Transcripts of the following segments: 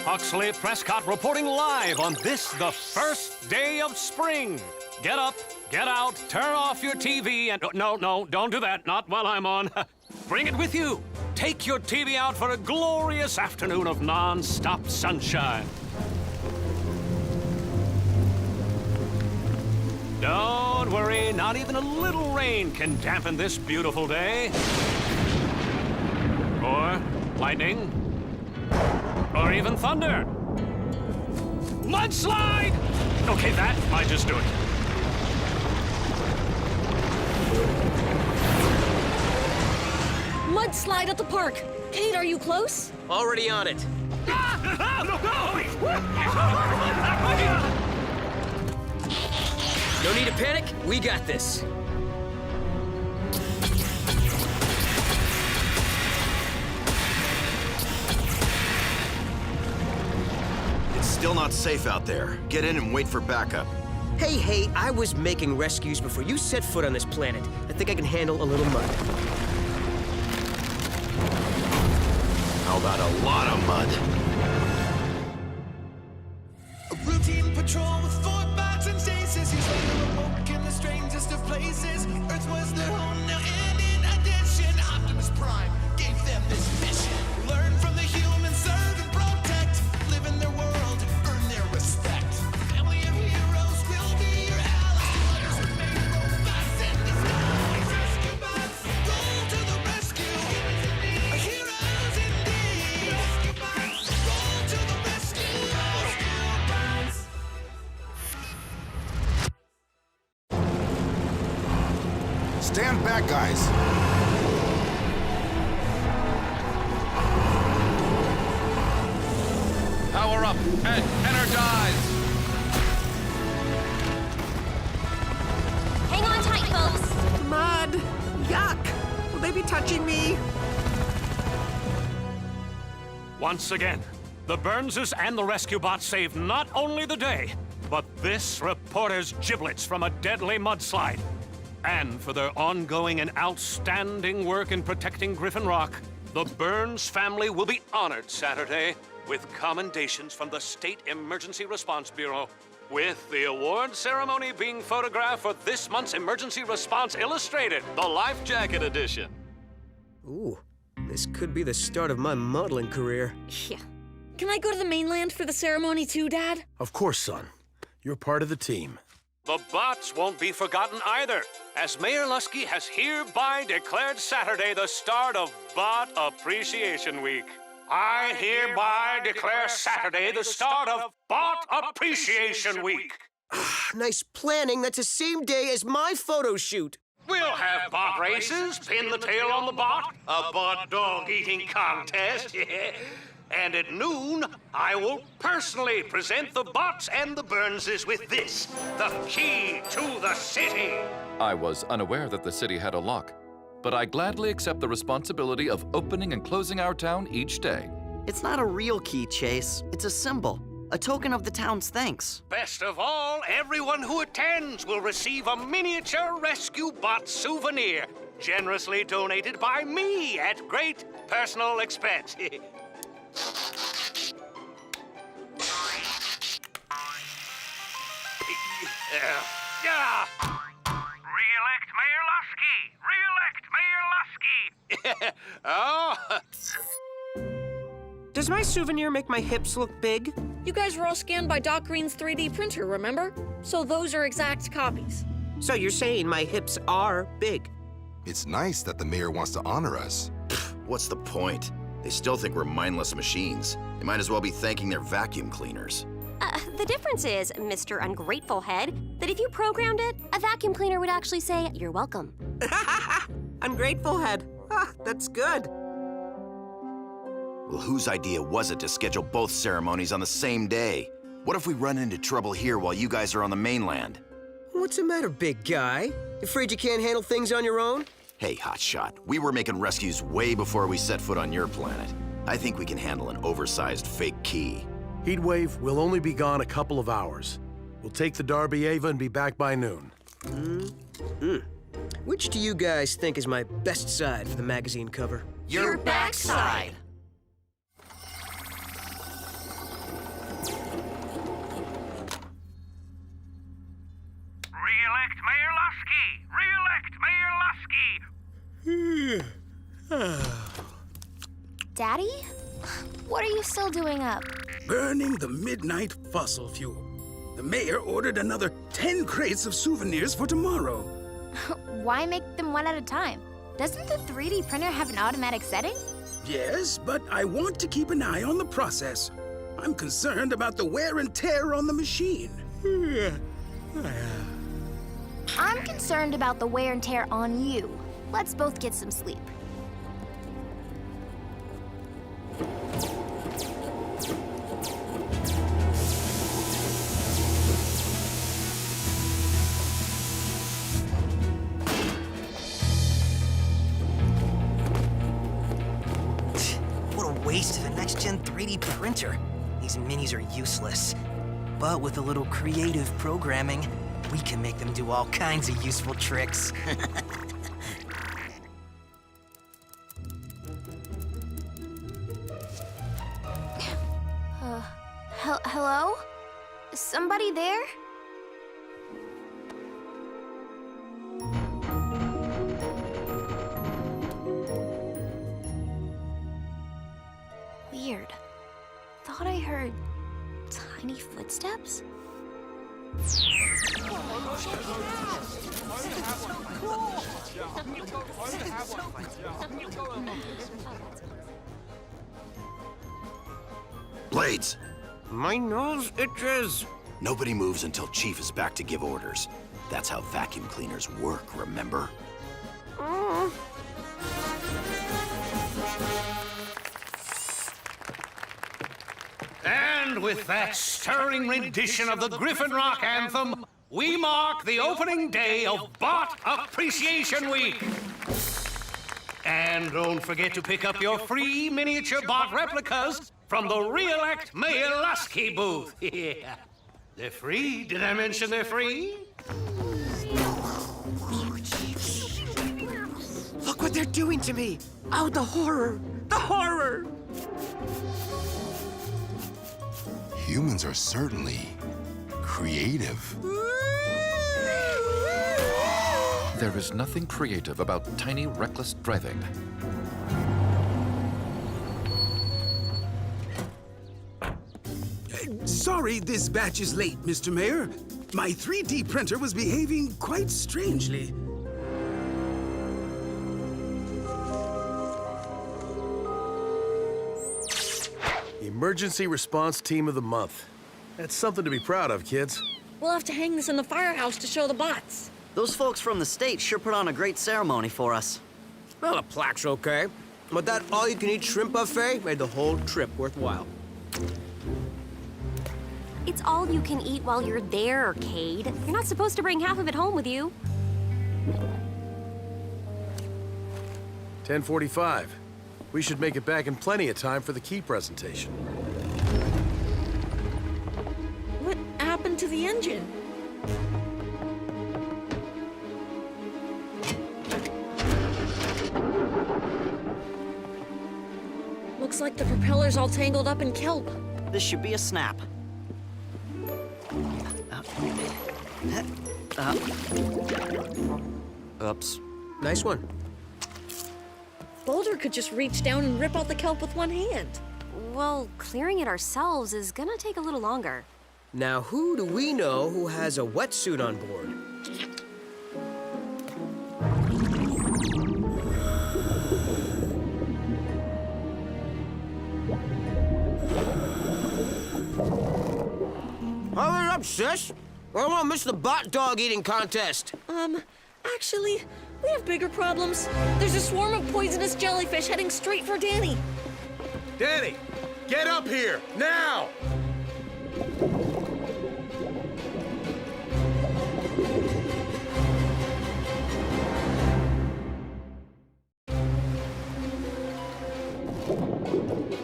Huxley Prescott reporting live on this, the first day of spring. Get up, get out, turn off your TV, and no, don't do that, not while I'm on. Bring it with you. Take your TV out for a glorious afternoon of non-stop sunshine. Don't worry, not even a little rain can dampen this beautiful day. Or lightning. Or even thunder. Mudslide! Okay, that might just do it. Mudslide at the park. Kate, are you close? Already on it. No need to panic. We got this. It's still not safe out there. Get in and wait for backup. Hey, I was making rescues before you set foot on this planet. I think I can handle a little mud. How about a lot of mud? A routine patrol with 4 bots and stasis. He's later awoke in the strangest of places. Earth was their home now, and in addition, Optimus Prime gave them this mission. Learn from the humans, serve and protect. Live in their world, earn their respect. A family of heroes will be your allies. Remain robots in disguise. Rescue bots, roll to the rescue. Heroes indeed. Rescue bots, roll to the rescue. Rescue bots. Stand back, guys. Power up and energize! Hang on tight, folks. Mud! Yuck! Will they be touching me? Once again, the Burnses and the rescue bots saved not only the day, but this reporter's giblets from a deadly mudslide. And for their ongoing and outstanding work in protecting Griffin Rock, the Burns family will be honored Saturday with commendations from the State Emergency Response Bureau, with the award ceremony being photographed for this month's Emergency Response Illustrated, the Life Jacket Edition. Ooh, this could be the start of my modeling career. Yeah. Can I go to the mainland for the ceremony too, Dad? Of course, son. You're part of the team. The bots won't be forgotten either, as Mayor Lusky has hereby declared Saturday the start of Bot Appreciation Week. I hereby declare Saturday the start of Bot Appreciation Week. Nice planning. That's the same day as my photo shoot. We'll have bot races, pin the tail on the bot, a bot dog eating contest, and at noon, I will personally present the bots and the Burnses with this, the key to the city. I was unaware that the city had a lock, but I gladly accept the responsibility of opening and closing our town each day. It's not a real key, Chase. It's a symbol, a token of the town's thanks. Best of all, everyone who attends will receive a miniature rescue bot souvenir, generously donated by me at great personal expense. Re-elect Mayor Lusky! Re-elect Mayor Lusky! Oh. Does my souvenir make my hips look big? You guys were all scanned by Doc Green's 3D printer, remember? So those are exact copies. So you're saying my hips are big? It's nice that the mayor wants to honor us. What's the point? They still think we're mindless machines. They might as well be thanking their vacuum cleaners. The difference is, Mr. Ungrateful Head, that if you programmed it, a vacuum cleaner would actually say, "You're welcome." Ungrateful head. Ah, that's good. Well, whose idea was it to schedule both ceremonies on the same day? What if we run into trouble here while you guys are on the mainland? What's the matter, big guy? Afraid you can't handle things on your own? Hey, Hotshot, we were making rescues way before we set foot on your planet. I think we can handle an oversized fake key. Heatwave will only be gone a couple of hours. We'll take the Darby Ava and be back by noon. Which do you guys think is my best side for the magazine cover? Your backside. Daddy? What are you still doing up? Burning the midnight fossil fuel. The mayor ordered another 10 crates of souvenirs for tomorrow. Why make them one at a time? Doesn't the 3D printer have an automatic setting? Yes, but I want to keep an eye on the process. I'm concerned about the wear and tear on the machine. I'm concerned about the wear and tear on you. Let's both get some sleep. What a waste of a next-gen 3D printer. These minis are useless. But with a little creative programming, we can make them do all kinds of useful tricks. Hello? Is somebody there? Weird. Thought I heard tiny footsteps? Blades! My nose itches. Nobody moves until Chief is back to give orders. That's how vacuum cleaners work, remember? And with that stirring rendition of the Griffin Rock anthem, we mark the opening day of Bot Appreciation Week. And don't forget to pick up your free miniature bot replicas from the Re-elect Mayor Lusky booth. Yeah. They're free. Did I mention they're free? Look what they're doing to me. Oh, the horror. The horror. Humans are certainly creative. There is nothing creative about tiny, reckless driving. Sorry this batch is late, Mr. Mayor. My 3D printer was behaving quite strangely. Emergency Response Team of the Month. That's something to be proud of, kids. We'll have to hang this in the firehouse to show the bots. Those folks from the States sure put on a great ceremony for us. Well, a plaque's okay. But that all-you-can-eat shrimp buffet made the whole trip worthwhile. It's all you can eat while you're there, Cade. You're not supposed to bring half of it home with you. 10:45. We should make it back in plenty of time for the key presentation. What happened to the engine? Looks like the propeller's all tangled up in kelp. This should be a snap. Oops. Nice one. Boulder could just reach down and rip out the kelp with one hand. Well, clearing it ourselves is gonna take a little longer. Now, who do we know who has a wetsuit on board? Hurry up, sis! I don't want to miss the bot dog eating contest. Actually, we have bigger problems. There's a swarm of poisonous jellyfish heading straight for Danny. Danny, get up here, now!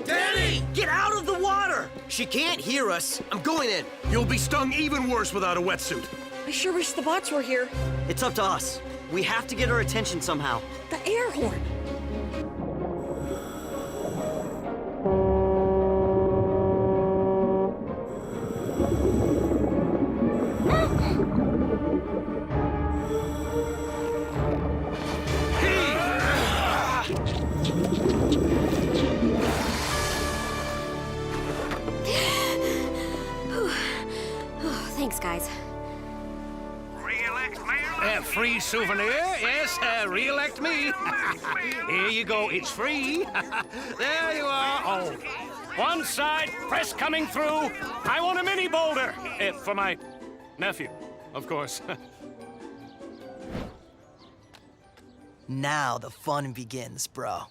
Danny! Get out of the water! She can't hear us. I'm going in. You'll be stung even worse without a wetsuit. I sure wish the bots were here. It's up to us. We have to get her attention somehow. The air horn. free souvenir. Yes, re-elect me. Here you go. It's free. There you are. Oh, one side, press coming through. I want a mini Boulder. For my nephew, of course. Now the fun begins, bro.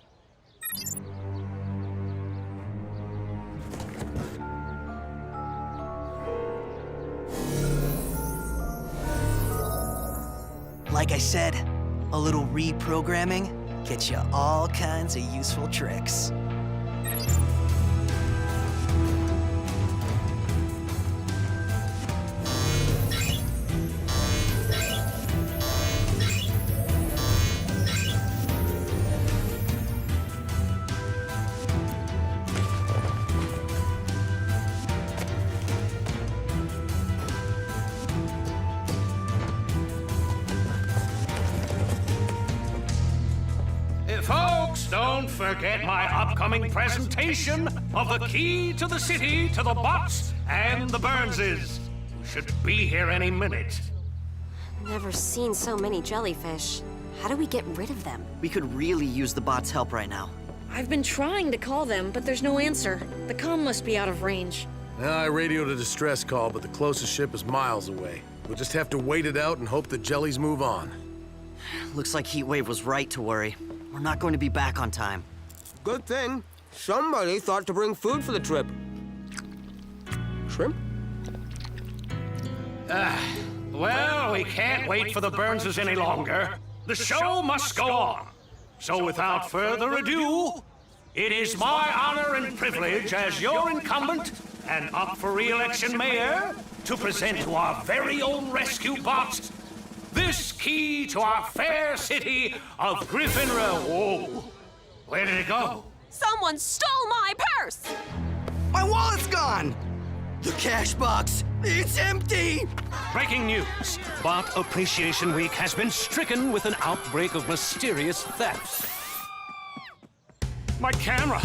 Like I said, a little reprogramming gets you all kinds of useful tricks. Folks, don't forget my upcoming presentation of the key to the city to the Bots and the Burnses. You should be here any minute. Never seen so many jellyfish. How do we get rid of them? We could really use the bot's help right now. I've been trying to call them, but there's no answer. The comm must be out of range. I radioed a distress call, but the closest ship is miles away. We'll just have to wait it out and hope the jellies move on. Looks like Heatwave was right to worry. We're not going to be back on time. Good thing. Somebody thought to bring food for the trip. Shrimp? Well, we can't wait for the Burnses any longer. The show must go on. So without further ado, it is my honor and privilege as your incumbent and up for re-election mayor to present to our very own rescue bots this key to our fair city of Griffin Rock. Whoa, where did it go? Someone stole my purse! My wallet's gone! The cash box, it's empty! Breaking news. Bot Appreciation Week has been stricken with an outbreak of mysterious theft. My camera!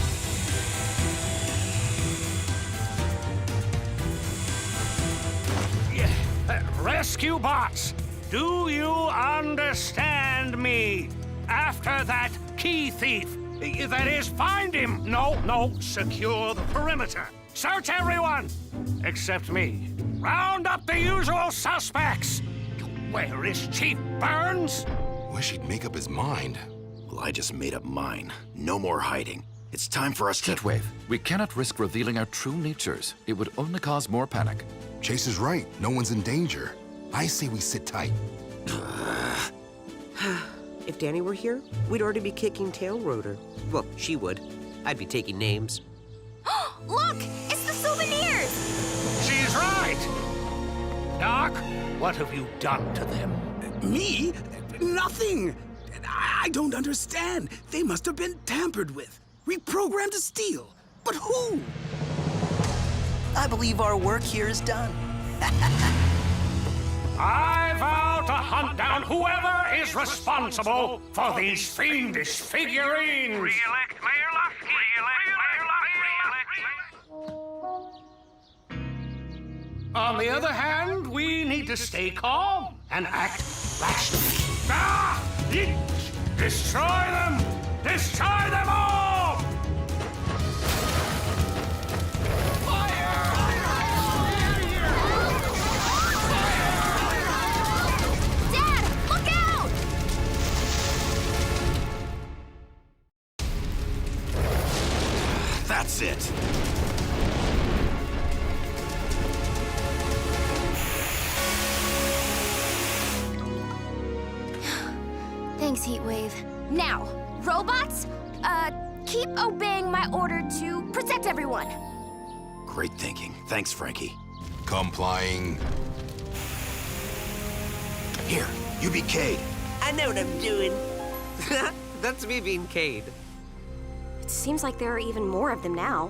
Rescue bots! Do you understand me? After that key thief, that is, find him. No, secure the perimeter. Search everyone, except me. Round up the usual suspects. Where is Chief Burns? Wish he'd make up his mind. Well, I just made up mine. No more hiding. It's time for us to... Heatwave, we cannot risk revealing our true natures. It would only cause more panic. Chase is right. No one's in danger. I say we sit tight. If Danny were here, we'd already be kicking tail rotor. Well, she would. I'd be taking names. Look! It's the souvenirs! She's right! Doc, what have you done to them? Me? Nothing. I don't understand. They must have been tampered with. Reprogrammed to steal. But who? I believe our work here is done. I vow to hunt down whoever is responsible for these fiendish figurines. Re-elect Mayor Lusky. On the other hand, we need to stay calm and act rationally. Destroy them! Destroy them all! That's it. Thanks, Heatwave. Now, robots, keep obeying my order to protect everyone. Great thinking. Thanks, Frankie. Complying. Here, you be Cade. I know what I'm doing. That's me being Cade. It seems like there are even more of them now.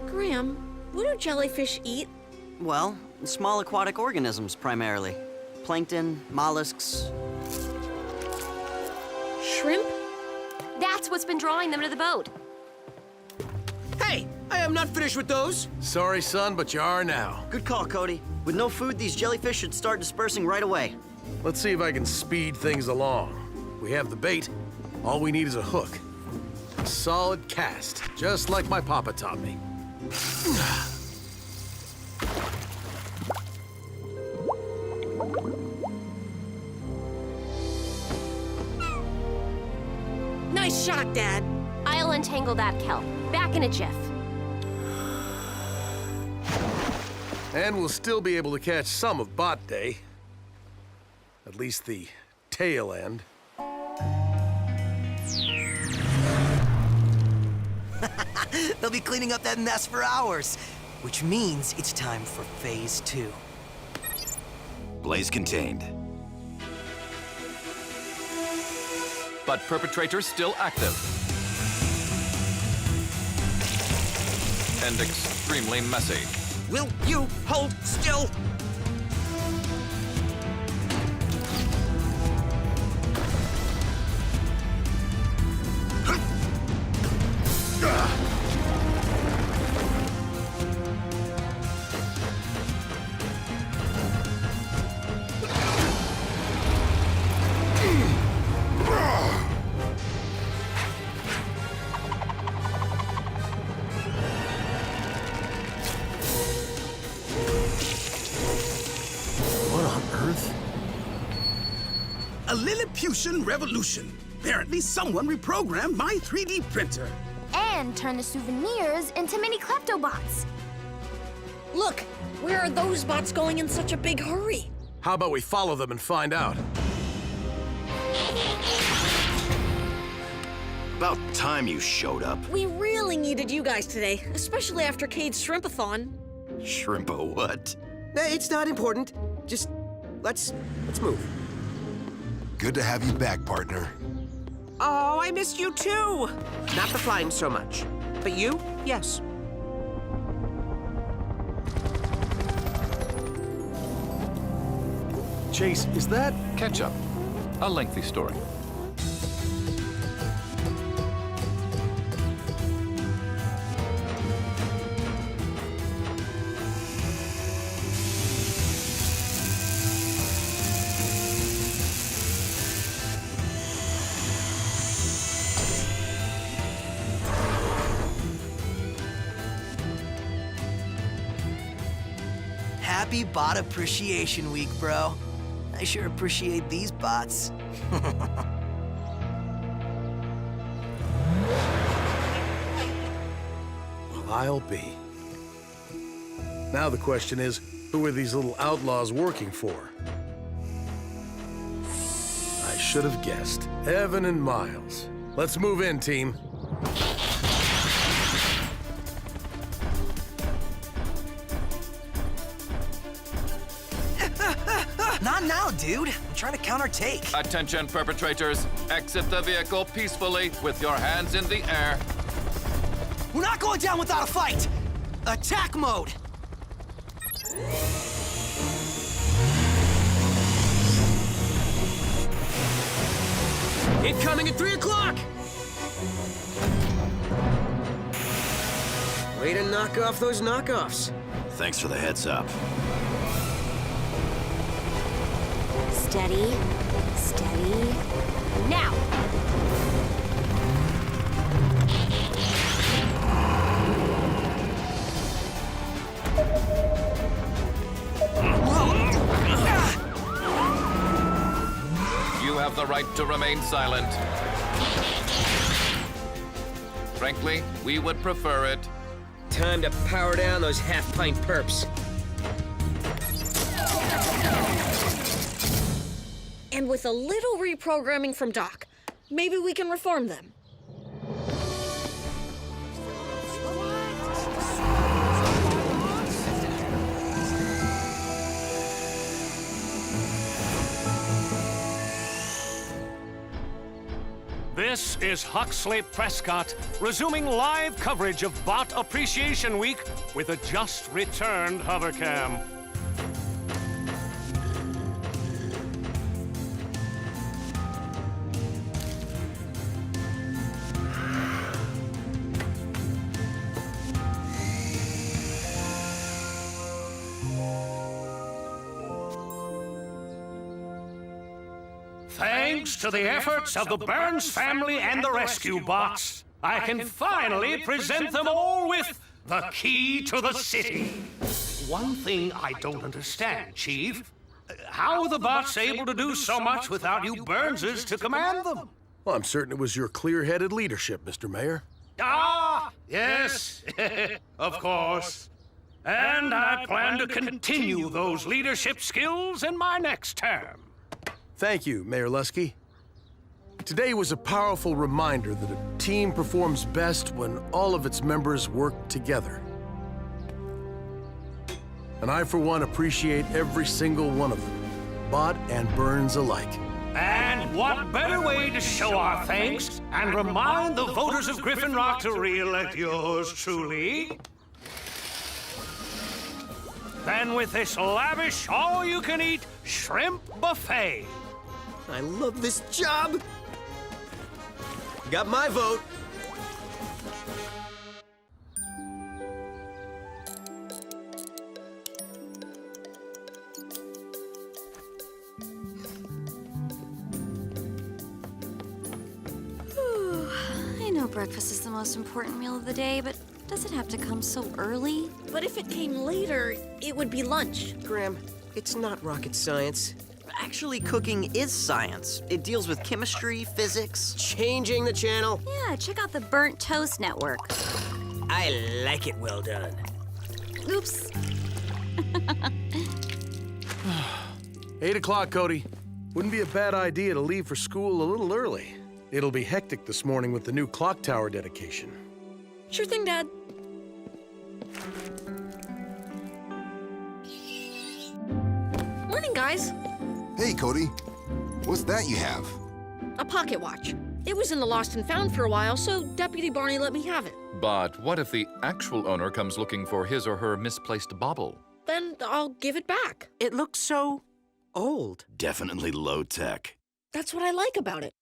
Graham, what do jellyfish eat? Well, small aquatic organisms primarily. Plankton, mollusks. Shrimp? That's what's been drawing them to the boat. Hey, I am not finished with those. Sorry, son, but you are now. Good call, Cody. With no food, these jellyfish should start dispersing right away. Let's see if I can speed things along. We have the bait. All we need is a hook. A solid cast, just like my papa taught me. Nice shot, Dad. I'll untangle that kelp. Back in a jiff. And we'll still be able to catch some of Bot Day. At least the tail end. They'll be cleaning up that mess for hours, which means it's time for Phase 2. Blaze contained. But perpetrators still active. And extremely messy. Will you hold still? A Lilliputian revolution. Apparently someone reprogrammed my 3D printer. And turn the souvenirs into mini Kleptobots. Look, where are those bots going in such a big hurry? How about we follow them and find out? About time you showed up. We really needed you guys today, especially after Cade's Shrimpathon. Shrimpo what? It's not important. Just let's move. Good to have you back, partner. Oh, I missed you too. Not the flying so much. But you, yes. Chase, is that... Ketchup. A lengthy story. Happy Bot Appreciation Week, bro. I sure appreciate these bots. Well, I'll be. Now the question is, who are these little outlaws working for? I should have guessed. Evan and Miles. Let's move in, team. Not now, dude. I'm trying to countertake. Attention, perpetrators. Exit the vehicle peacefully with your hands in the air. We're not going down without a fight! Attack mode! Incoming at 3 o'clock! Way to knock off those knockoffs. Thanks for the heads up. Steady, steady. Now! You have the right to remain silent. Frankly, we would prefer it. Time to power down those half-pint perps. And with a little reprogramming from Doc, maybe we can reform them. This is Huxley Prescott, resuming live coverage of Bot Appreciation Week with a just-returned hovercam. thanks to the efforts of the Burns family and the rescue bots, I can finally present them all with the key to the city. One thing I don't understand, Chief. How are the bots able to do so much without you Burnses to command them? Well, I'm certain it was your clear-headed leadership, Mr. Mayor. Ah, yes, of course. And I plan to continue those leadership skills in my next term. Thank you, Mayor Lusky. Today was a powerful reminder that a team performs best when all of its members work together. And I, for one, appreciate every single one of them, Bot and Burns alike. And what better way to show our thanks and remind the voters of Griffin Rock to re-elect yours truly than with this lavish, all-you-can-eat shrimp buffet. I love this job! Got my vote. I know breakfast is the most important meal of the day, but does it have to come so early? But if it came later, it would be lunch. Graham, it's not rocket science. Actually, cooking is science. It deals with chemistry, physics. Changing the channel. Yeah, check out the Burnt Toast Network. I like it well done. Oops. 8 o'clock, Cody. Wouldn't be a bad idea to leave for school a little early. It'll be hectic this morning with the new clock tower dedication. Sure thing, Dad. Morning, guys. Hey, Cody. What's that you have? A pocket watch. It was in the lost and found for a while, so Deputy Barney let me have it. But what if the actual owner comes looking for his or her misplaced bauble? Then I'll give it back. It looks so old. Definitely low-tech. That's what I like about it.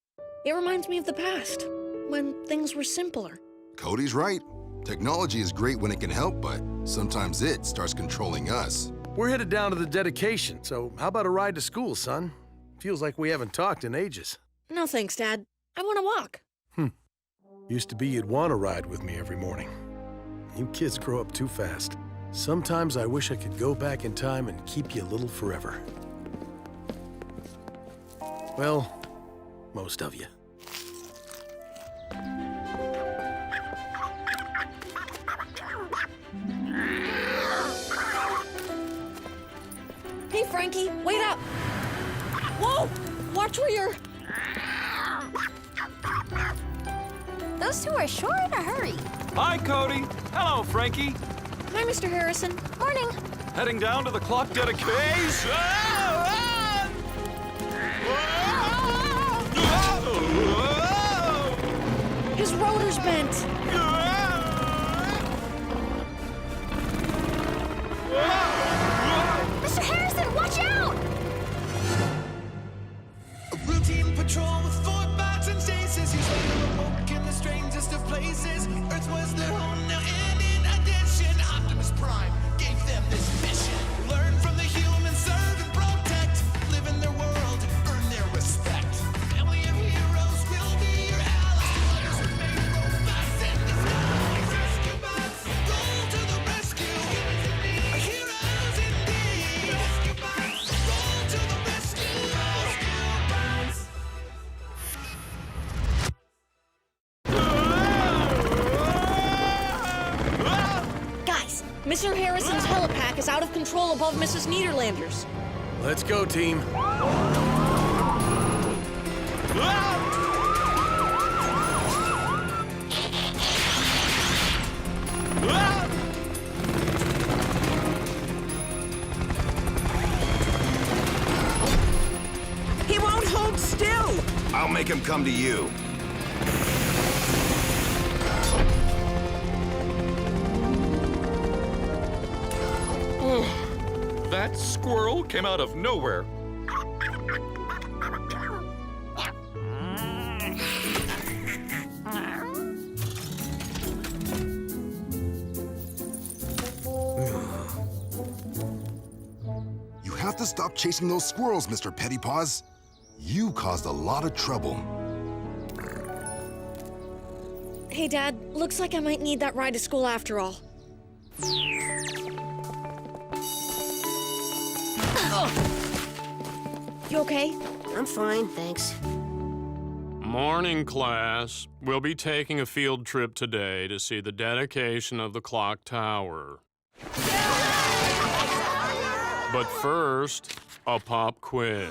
It reminds me of the past, when things were simpler. Cody's right. Technology is great when it can help, but sometimes it starts controlling us. We're headed down to the dedication, so how about a ride to school, son? Feels like we haven't talked in ages. No thanks, Dad. I want to walk. Used to be you'd want to ride with me every morning. You kids grow up too fast. Sometimes I wish I could go back in time and keep you little forever. Well, most of you. Hey, Frankie, wait up! Whoa! Watch where you're... Those two are sure in a hurry. Hi, Cody. Hello, Frankie. Hi, Mr. Harrison. Morning. Heading down to the clock dedication. His rotor's bent. Mr. Harrison, watch out! A routine patrol with 4 bots and stasis. He's regular woke in the strangest of places. Earth was their home now, and in addition, Optimus Prime gave them this mission. Learn from the humans, serve and protect. Live in their world, earn their respect. Family of heroes will be your allies. Remain robots in disguise. Rescue bots, roll to the rescue. Heroes indeed. Rescue bots, roll to the rescue. Rescue bots. Guys, Mr. Harrison's helipack is out of control above Mrs. Niederlander's. Let's go, team. He won't hold still! I'll make him come to you. That squirrel came out of nowhere. You have to stop chasing those squirrels, Mr. Pettypaws. You caused a lot of trouble. Hey, Dad, looks like I might need that ride to school after all. You okay? I'm fine, thanks. Morning, class. We'll be taking a field trip today to see the dedication of the clock tower. But first, a pop quiz.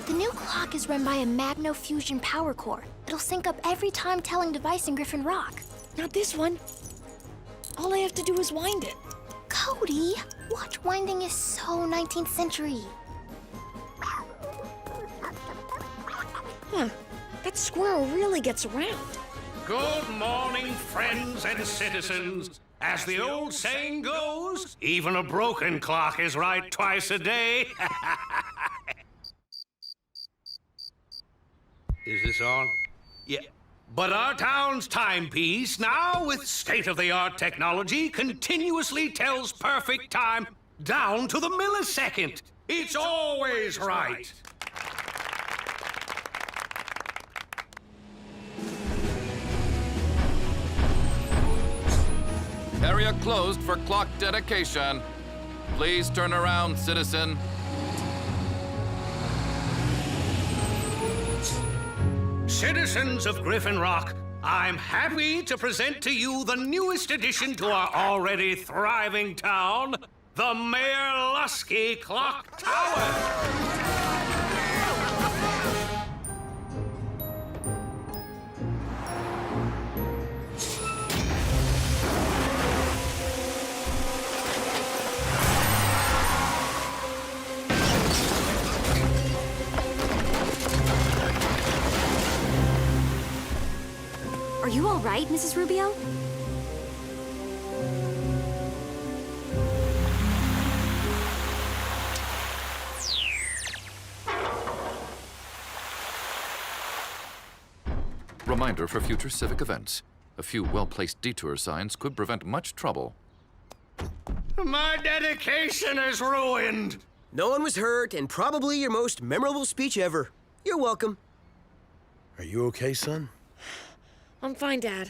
The new clock is run by a magno-fusion power core. It'll sync up every time-telling device in Griffin Rock. Not this one. All I have to do is wind it. Cody, watch winding is so 19th century. Huh. That squirrel really gets around. Good morning, friends and citizens. As the old saying goes, even a broken clock is right twice a day. Is this on? Yeah. But our town's timepiece, now with state-of-the-art technology, continuously tells perfect time down to the millisecond. It's always right. Area closed for clock dedication. Please turn around, citizen. Citizens of Griffin Rock, I'm happy to present to you the newest addition to our already thriving town, the Mayor Lusky Clock Tower. Are you all right, Mrs. Rubio? Reminder for future civic events. A few well-placed detour signs could prevent much trouble. My dedication is ruined. No one was hurt, and probably your most memorable speech ever. You're welcome. Are you okay, son? I'm fine, Dad.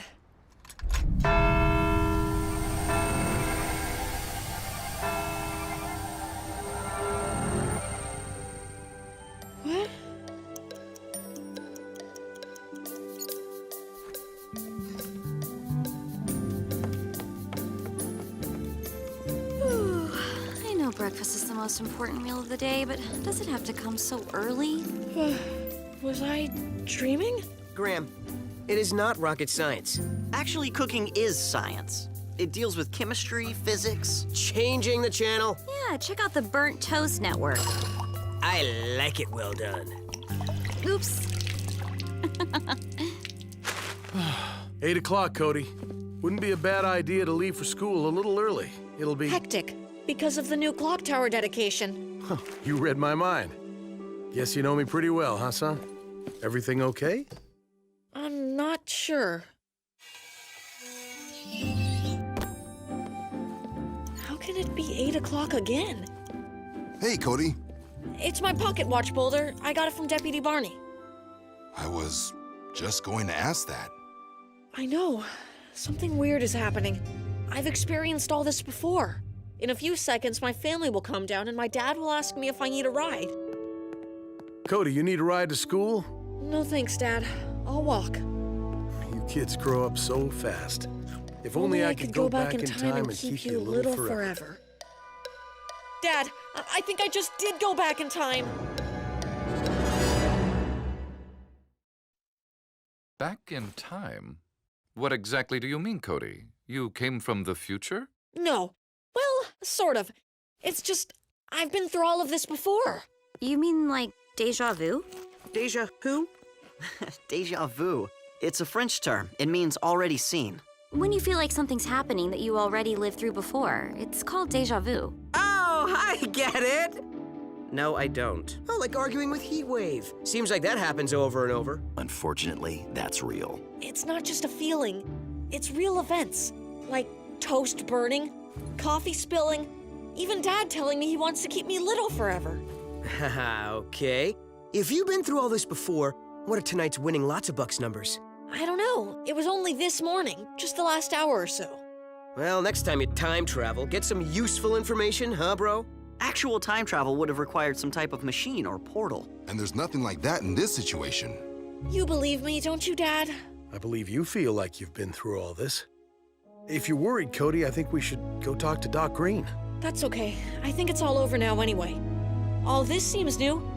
What? I know breakfast is the most important meal of the day, but does it have to come so early? Was I dreaming? Graham, it is not rocket science. Actually, cooking is science. It deals with chemistry, physics. Changing the channel. Yeah, check out the Burnt Toast Network. I like it well done. Oops. 8 o'clock, Cody. Wouldn't be a bad idea to leave for school a little early. It'll be... Hectic, because of the new clock tower dedication. Huh, you read my mind. Guess you know me pretty well, huh, son? Everything okay? I'm not sure. How can it be 8 o'clock again? Hey, Cody. It's my pocket watch, Boulder. I got it from Deputy Barney. I was just going to ask that. I know. Something weird is happening. I've experienced all this before. In a few seconds, my family will come down and my dad will ask me if I need a ride. Cody, you need a ride to school? No thanks, Dad. I'll walk. You kids grow up so fast. If only I could go back in time and keep you little forever. Dad, I think I just did go back in time. Back in time? What exactly do you mean, Cody? You came from the future? No. Well, sort of. It's just, I've been through all of this before. You mean like déjà vu? Déjà who? Déjà vu. It's a French term. It means already seen. When you feel like something's happening that you already lived through before, it's called déjà vu. Oh, I get it! No, I don't. Oh, like arguing with Heatwave. Seems like that happens over and over. Unfortunately, that's real. It's not just a feeling. It's real events. Like toast burning, coffee spilling, even Dad telling me he wants to keep me little forever. Haha, okay. If you've been through all this before, what are tonight's winning lots of bucks numbers? I don't know. It was only this morning, just the last hour or so. Well, next time you time travel, get some useful information, huh, bro? Actual time travel would have required some type of machine or portal. And there's nothing like that in this situation. You believe me, don't you, Dad? I believe you feel like you've been through all this. If you're worried, Cody, I think we should go talk to Doc Green. That's okay. I think it's all over now anyway. All this seems new.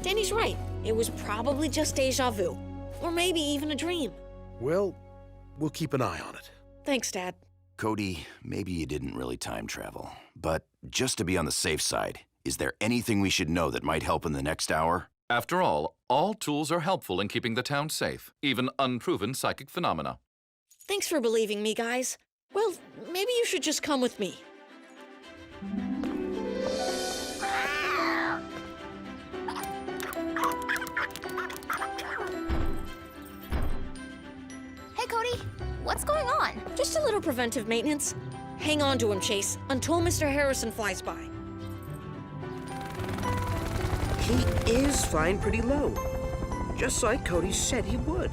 Danny's right. It was probably just deja vu. Or maybe even a dream. Well, we'll keep an eye on it. Thanks, Dad. Cody, maybe you didn't really time travel. But just to be on the safe side, is there anything we should know that might help in the next hour? After all tools are helpful in keeping the town safe, even unproven psychic phenomena. Thanks for believing me, guys. Well, maybe you should just come with me. Hey, Cody. What's going on? Just a little preventive maintenance. Hang on to him, Chase, until Mr. Harrison flies by. He is flying pretty low. Just like Cody said he would.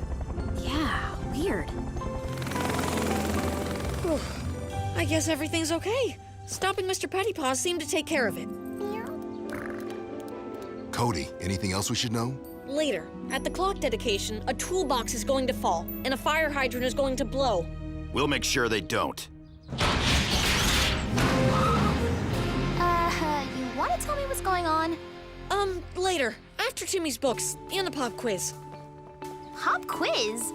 Yeah, weird. Whew. I guess everything's okay. Stopping Mr. Pettypaw seemed to take care of it. Cody, anything else we should know? Later, at the clock dedication, a toolbox is going to fall, and a fire hydrant is going to blow. We'll make sure they don't. You want to tell me what's going on? Later, after Timmy's books, and the pop quiz. Pop quiz?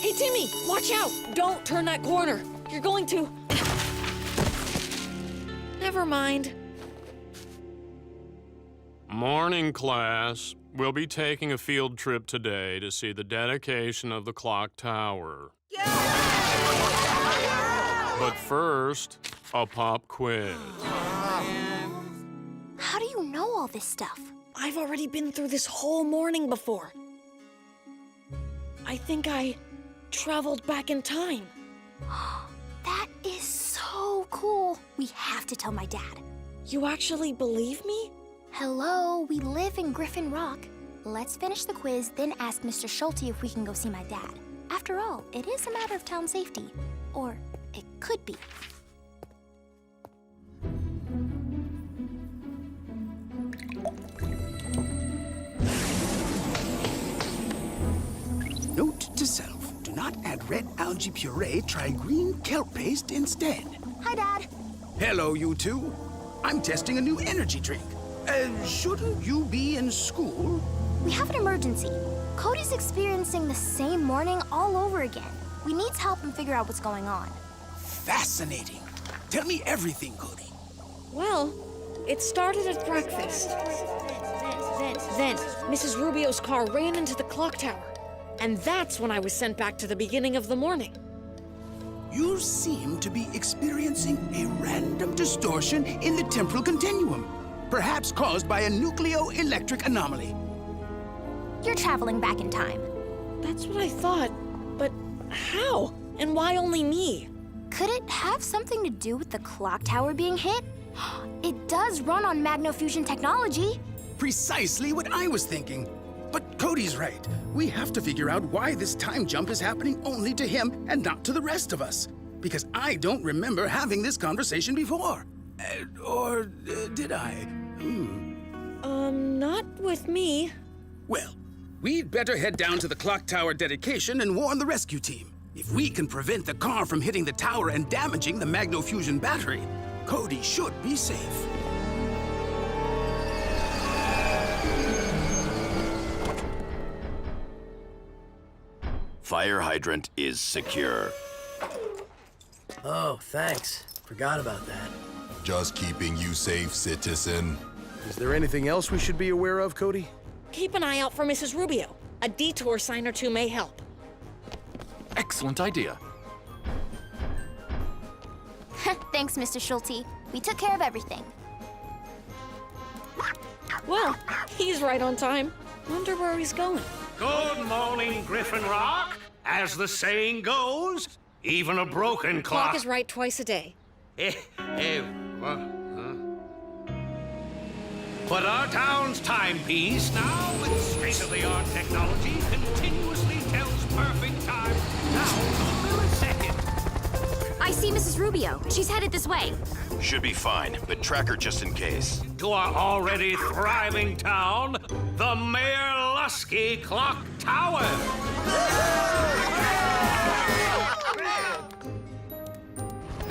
Hey, Timmy, watch out! Don't turn that corner. You're going to... Never mind. Morning, class. We'll be taking a field trip today to see the dedication of the clock tower. But first, a pop quiz. How do you know all this stuff? I've already been through this whole morning before. I think I traveled back in time. That is so cool. We have to tell my dad. You actually believe me? Hello, we live in Griffin Rock. Let's finish the quiz, then ask Mr. Schulte if we can go see my dad. After all, it is a matter of town safety. Or it could be. Note to self, do not add red algae puree, try green kelp paste instead. Hi, Dad. Hello, you two. I'm testing a new energy drink. Shouldn't you be in school? We have an emergency. Cody's experiencing the same morning all over again. We need to help him figure out what's going on. Fascinating. Tell me everything, Cody. Well, it started at breakfast. Then, Mrs. Rubio's car ran into the clock tower. And that's when I was sent back to the beginning of the morning. You seem to be experiencing a random distortion in the temporal continuum, perhaps caused by a nucleoelectric anomaly. You're traveling back in time. That's what I thought. But how? And why only me? Could it have something to do with the clock tower being hit? It does run on magnofusion technology. Precisely what I was thinking. But Cody's right. We have to figure out why this time jump is happening only to him and not to the rest of us. Because I don't remember having this conversation before. Or did I? Not with me. Well, we'd better head down to the clock tower dedication and warn the rescue team. If we can prevent the car from hitting the tower and damaging the magnofusion battery, Cody should be safe. Fire hydrant is secure. Oh, thanks. Forgot about that. Just keeping you safe, citizen. Is there anything else we should be aware of, Cody? Keep an eye out for Mrs. Rubio. A detour sign or two may help. Excellent idea. Thanks, Mr. Schulte. We took care of everything. Well, he's right on time. Wonder where he's going. Good morning, Griffin Rock. As the saying goes, even a broken Clock clock... is right twice a day. But our town's timepiece, now with state-of-the-art technology, continuously tells perfect time down to the millisecond. I see Mrs. Rubio. She's headed this way. Should be fine, but track her just in case. To our already thriving town, the Mayor Lusky Clock Tower.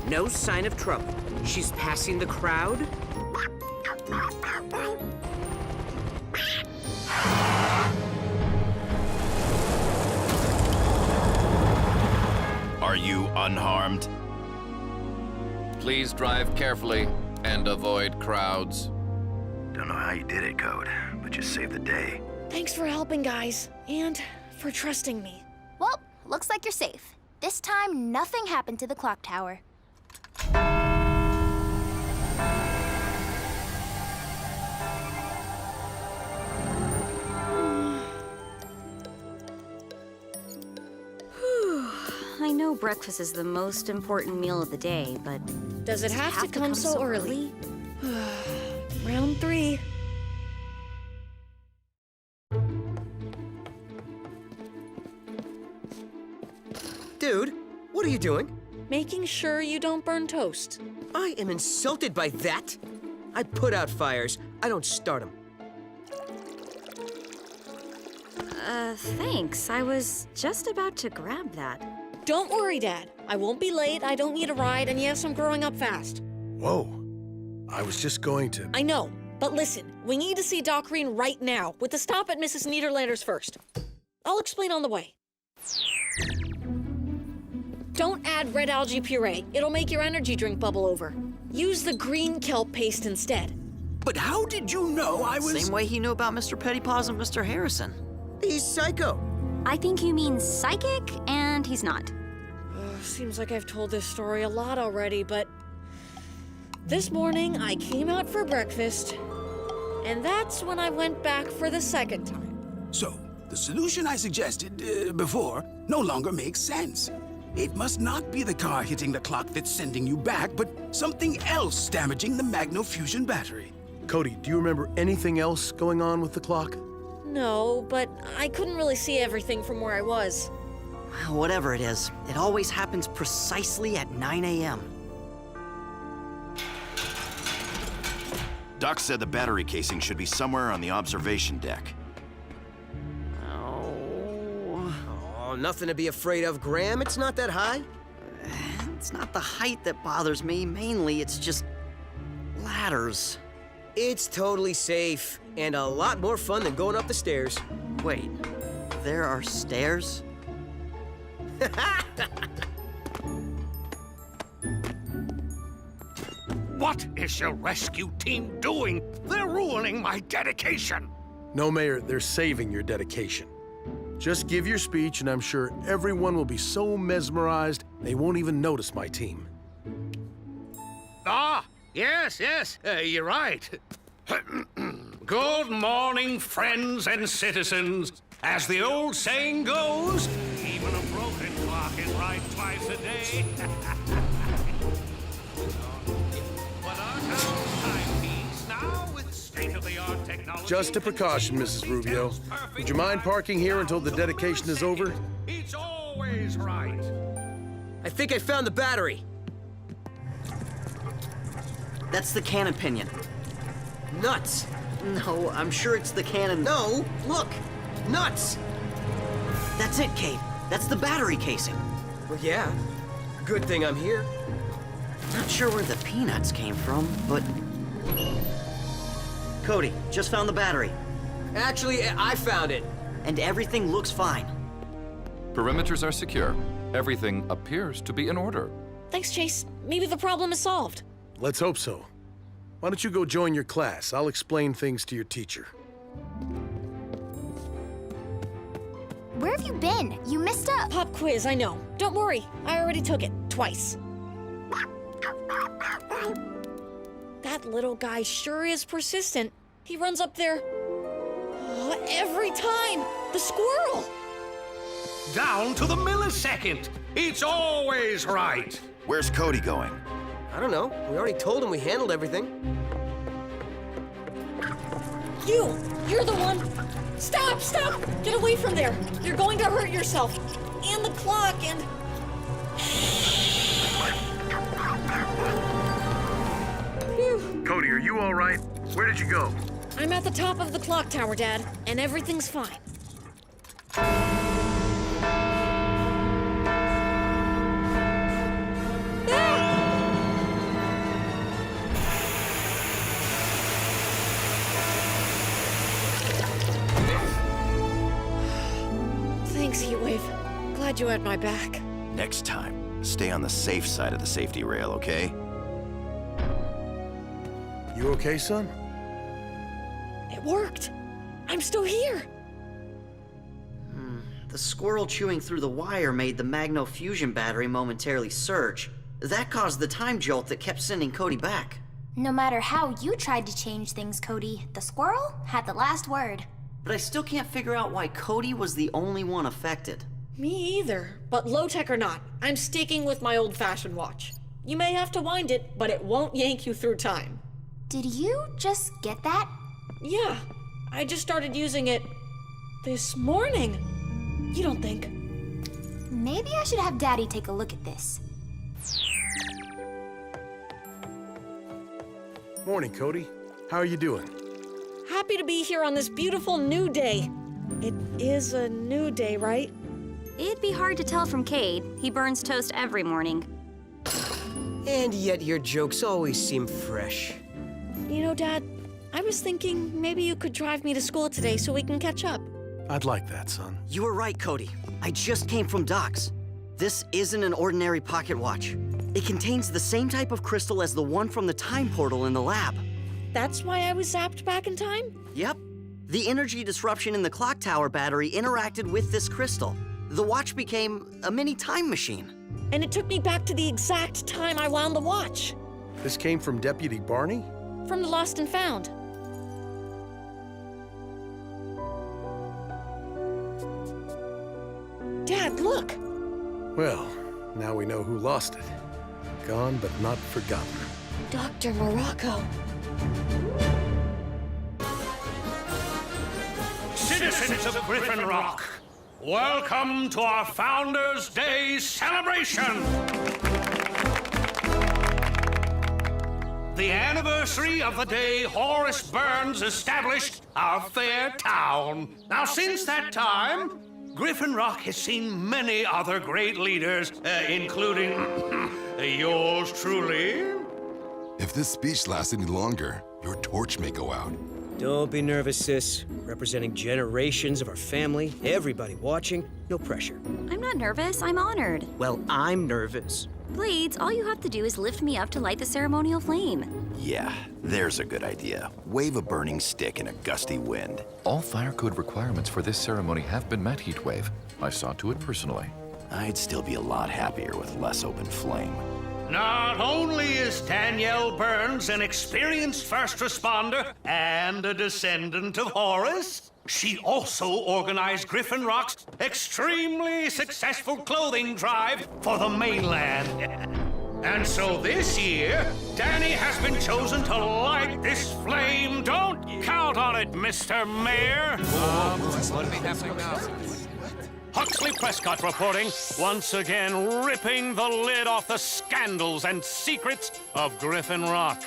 No sign of trouble. She's passing the crowd. Are you unharmed? Please drive carefully and avoid crowds. Don't know how you did it, Code, but you saved the day. Thanks for helping, guys, and for trusting me. Well, looks like you're safe. This time, nothing happened to the clock tower. I know breakfast is the most important meal of the day, but... Does it have to come so early? Round 3. Dude, what are you doing? Making sure you don't burn toast. I am insulted by that. I put out fires. I don't start them. Thanks. I was just about to grab that. Don't worry, Dad. I won't be late, I don't need a ride, and yes, I'm growing up fast. Whoa. I was just going to... I know, but listen, we need to see Doc Green right now, with the stop at Mrs. Niederlander's first. I'll explain on the way. Don't add red algae puree. It'll make your energy drink bubble over. Use the green kelp paste instead. But how did you know I was... Same way he knew about Mr. Pettypaws and Mr. Harrison. He's psycho. I think you mean psychic, and he's not. Seems like I've told this story a lot already, but... This morning, I came out for breakfast, and that's when I went back for the second time. So, the solution I suggested before no longer makes sense. It must not be the car hitting the clock that's sending you back, but something else damaging the magno-fusion battery. Cody, do you remember anything else going on with the clock? No, but I couldn't really see everything from where I was. Whatever it is, it always happens precisely at 9 a.m. Doc said the battery casing should be somewhere on the observation deck. Oh, nothing to be afraid of, Graham. It's not that high. It's not the height that bothers me. Mainly, it's just ladders. It's totally safe, and a lot more fun than going up the stairs. Wait, there are stairs? What is your rescue team doing? They're ruining my dedication. No, Mayor, they're saving your dedication. Just give your speech, and I'm sure everyone will be so mesmerized they won't even notice my team. Ah, yes, you're right. Good morning, friends and citizens. As the old saying goes, even a broken clock is right twice a day. But our town's timepiece, now with state-of-the-art technology... Just a precaution, Mrs. Rubio. Would you mind parking here until the dedication is over? It's always right. I think I found the battery. That's the cannon pinion. Nuts. No, I'm sure it's the cannon. No, look. Nuts. That's it, Kate. That's the battery casing. Well, yeah. Good thing I'm here. Not sure where the peanuts came from, but... Cody, just found the battery. Actually, I found it. And everything looks fine. Perimeters are secure. Everything appears to be in order. Thanks, Chase. Maybe the problem is solved. Let's hope so. Why don't you go join your class? I'll explain things to your teacher. Where have you been? You missed up. Pop quiz, I know. Don't worry, I already took it, twice. That little guy sure is persistent. He runs up there every time. The squirrel. down to the millisecond. It's always right. Where's Cody going? I don't know. We already told him we handled everything. You're the one. Stop! Get away from there. You're going to hurt yourself. And the clock, and... Phew. Cody, are you all right? Where did you go? I'm at the top of the clock tower, Dad, and everything's fine. Thanks, Heatwave. Glad you had my back. Next time, stay on the safe side of the safety rail, okay? You okay, son? It worked. I'm still here. The squirrel chewing through the wire made the magno-fusion battery momentarily surge. That caused the time jolt that kept sending Cody back. No matter how you tried to change things, Cody, the squirrel had the last word. But I still can't figure out why Cody was the only one affected. Me either. But low-tech or not, I'm sticking with my old-fashioned watch. You may have to wind it, but it won't yank you through time. Did you just get that? Yeah, I just started using it this morning. You don't think? Maybe I should have Daddy take a look at this. Morning, Cody. How are you doing? Happy to be here on this beautiful new day. It is a new day, right? It'd be hard to tell from Cade. He burns toast every morning. And yet your jokes always seem fresh. You know, Dad, I was thinking maybe you could drive me to school today so we can catch up. I'd like that, son. You were right, Cody. I just came from Doc's. This isn't an ordinary pocket watch. It contains the same type of crystal as the one from the time portal in the lab. That's why I was zapped back in time? Yep. The energy disruption in the clock tower battery interacted with this crystal. The watch became a mini time machine. And it took me back to the exact time I wound the watch. This came from Deputy Barney? From the Lost and Found. Dad, look! Well, now we know who lost it. Gone but not forgotten. Dr. Morocco. Citizens of Griffin Rock, welcome to our Founders' Day celebration! The anniversary of the day Horace Burns established our fair town. Now, since that time, Griffin Rock has seen many other great leaders, including yours truly. If this speech lasts any longer, your torch may go out. Don't be nervous, sis. Representing generations of our family, everybody watching, no pressure. I'm not nervous, I'm honored. Well, I'm nervous. Blades, all you have to do is lift me up to light the ceremonial flame. Yeah, there's a good idea. Wave a burning stick in a gusty wind. All fire code requirements for this ceremony have been met, Heatwave. I saw to it personally. I'd still be a lot happier with less open flame. Not only is Danielle Burns an experienced first responder and a descendant of Horus, she also organized Griffin Rock's extremely successful clothing drive for the mainland. And so this year, Danny has been chosen to light this flame. Don't count on it, Mr. Mayor. What be happening now? Huxley Prescott reporting, once again ripping the lid off the scandals and secrets of Griffin Rock.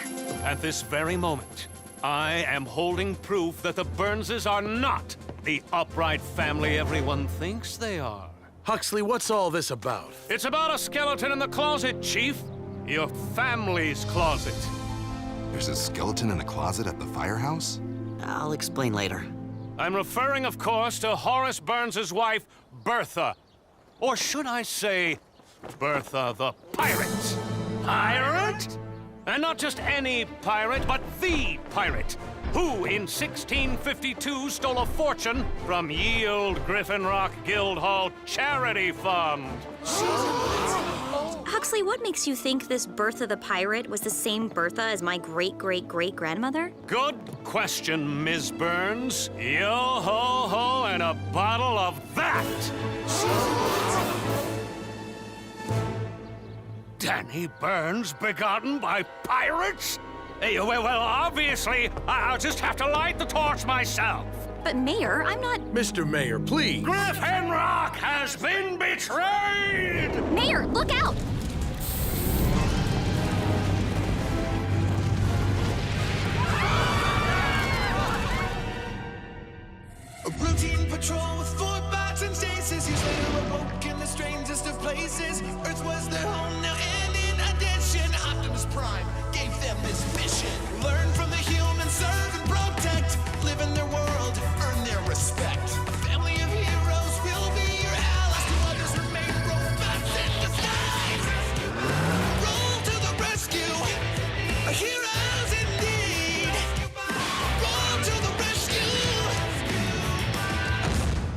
At this very moment, I am holding proof that the Burnses are not the upright family everyone thinks they are. Huxley, what's all this about? It's about a skeleton in the closet, Chief. Your family's closet. There's a skeleton in a closet at the firehouse? I'll explain later. I'm referring, of course, to Horace Burns' wife, Bertha. Or should I say, Bertha the Pirate. Pirate? And not just any pirate, but the pirate, who in 1652 stole a fortune from ye olde Griffin Rock Guildhall Charity Fund. Huxley, what makes you think this Bertha the pirate was the same Bertha as my great-great-great-grandmother? Good question, Ms. Burns. Yo-ho-ho and a bottle of that! Danny Burns begotten by pirates? Well, obviously, I'll just have to light the torch myself. But Mayor, I'm not... Mr. Mayor, please. Griffin Rock has been betrayed! Mayor, look out! A routine patrol with 4 bots and stasis. He's later awoke in the strangest of places. Earth was their home now, and in addition, Optimus Prime gave them this mission. Learn from the humans, serve and protect. Live in their world, earn their respect. Family of heroes will be your allies. To others remain robots in disguise. Roll to the rescue. Heroes indeed. Roll to the rescue.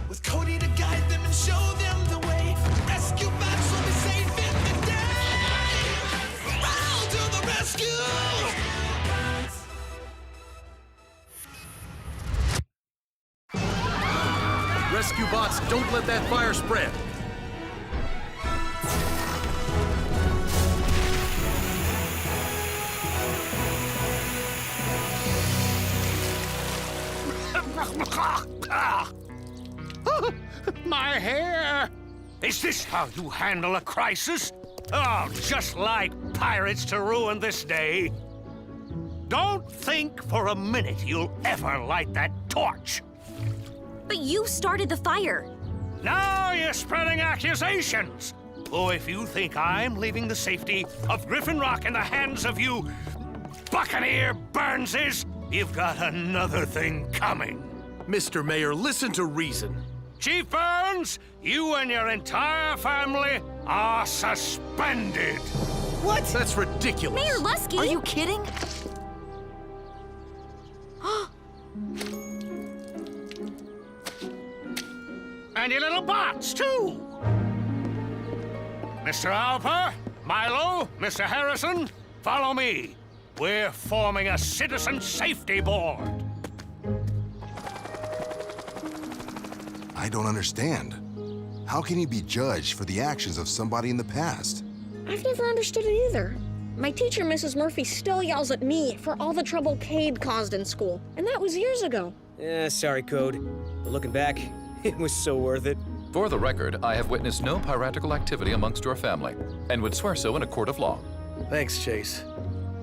With Cody to guide them and show them the way. Rescue bots will be safe in the day. Roll to the rescue. Rescue bots, don't let that fire spread. My hair! Is this how you handle a crisis? Oh, just like pirates to ruin this day. Don't think for a minute you'll ever light that torch. But you started the fire. Now you're spreading accusations. Oh, if you think I'm leaving the safety of Griffin Rock in the hands of you Buccaneer Burnses, you've got another thing coming. Mr. Mayor, listen to reason. Chief Burns, you and your entire family are suspended. What? That's ridiculous. Mayor Lusky! Are you kidding? And your little bots, too. Mr. Alper, Milo, Mr. Harrison, follow me. We're forming a citizen safety board. I don't understand. How can you be judged for the actions of somebody in the past? I've never understood it either. My teacher, Mrs. Murphy, still yells at me for all the trouble Cade caused in school, and that was years ago. Sorry, Code. But looking back, it was so worth it. For the record, I have witnessed no piratical activity amongst your family, and would swear so in a court of law. Thanks, Chase.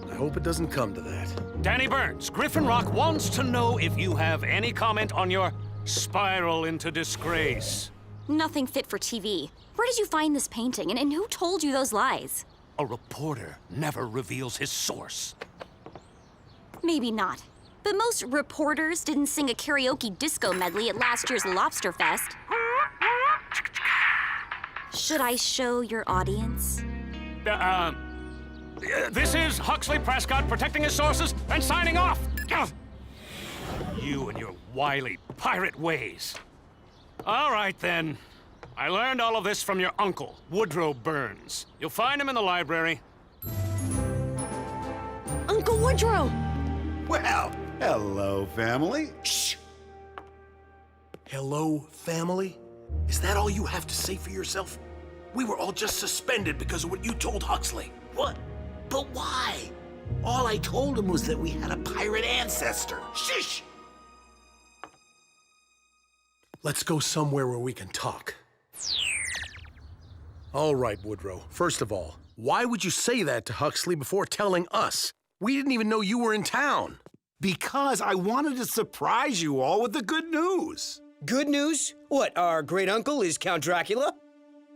I hope it doesn't come to that. Danny Burns, Griffin Rock wants to know if you have any comment on your spiral into disgrace. Nothing fit for TV. Where did you find this painting, and who told you those lies? A reporter never reveals his source. Maybe not. But most reporters didn't sing a karaoke disco medley at last year's Lobster Fest. Should I show your audience? This is Huxley Prescott protecting his sources and signing off. You and your wily pirate ways. All right, then. I learned all of this from your uncle, Woodrow Burns. You'll find him in the library. Uncle Woodrow! Well, hello, family. Shh! Hello, family? Is that all you have to say for yourself? We were all just suspended because of what you told Huxley. What? But why? All I told him was that we had a pirate ancestor. Shh! Let's go somewhere where we can talk. All right, Woodrow. First of all, why would you say that to Huxley before telling us? We didn't even know you were in town. Because I wanted to surprise you all with the good news. Good news? What, our great uncle is Count Dracula?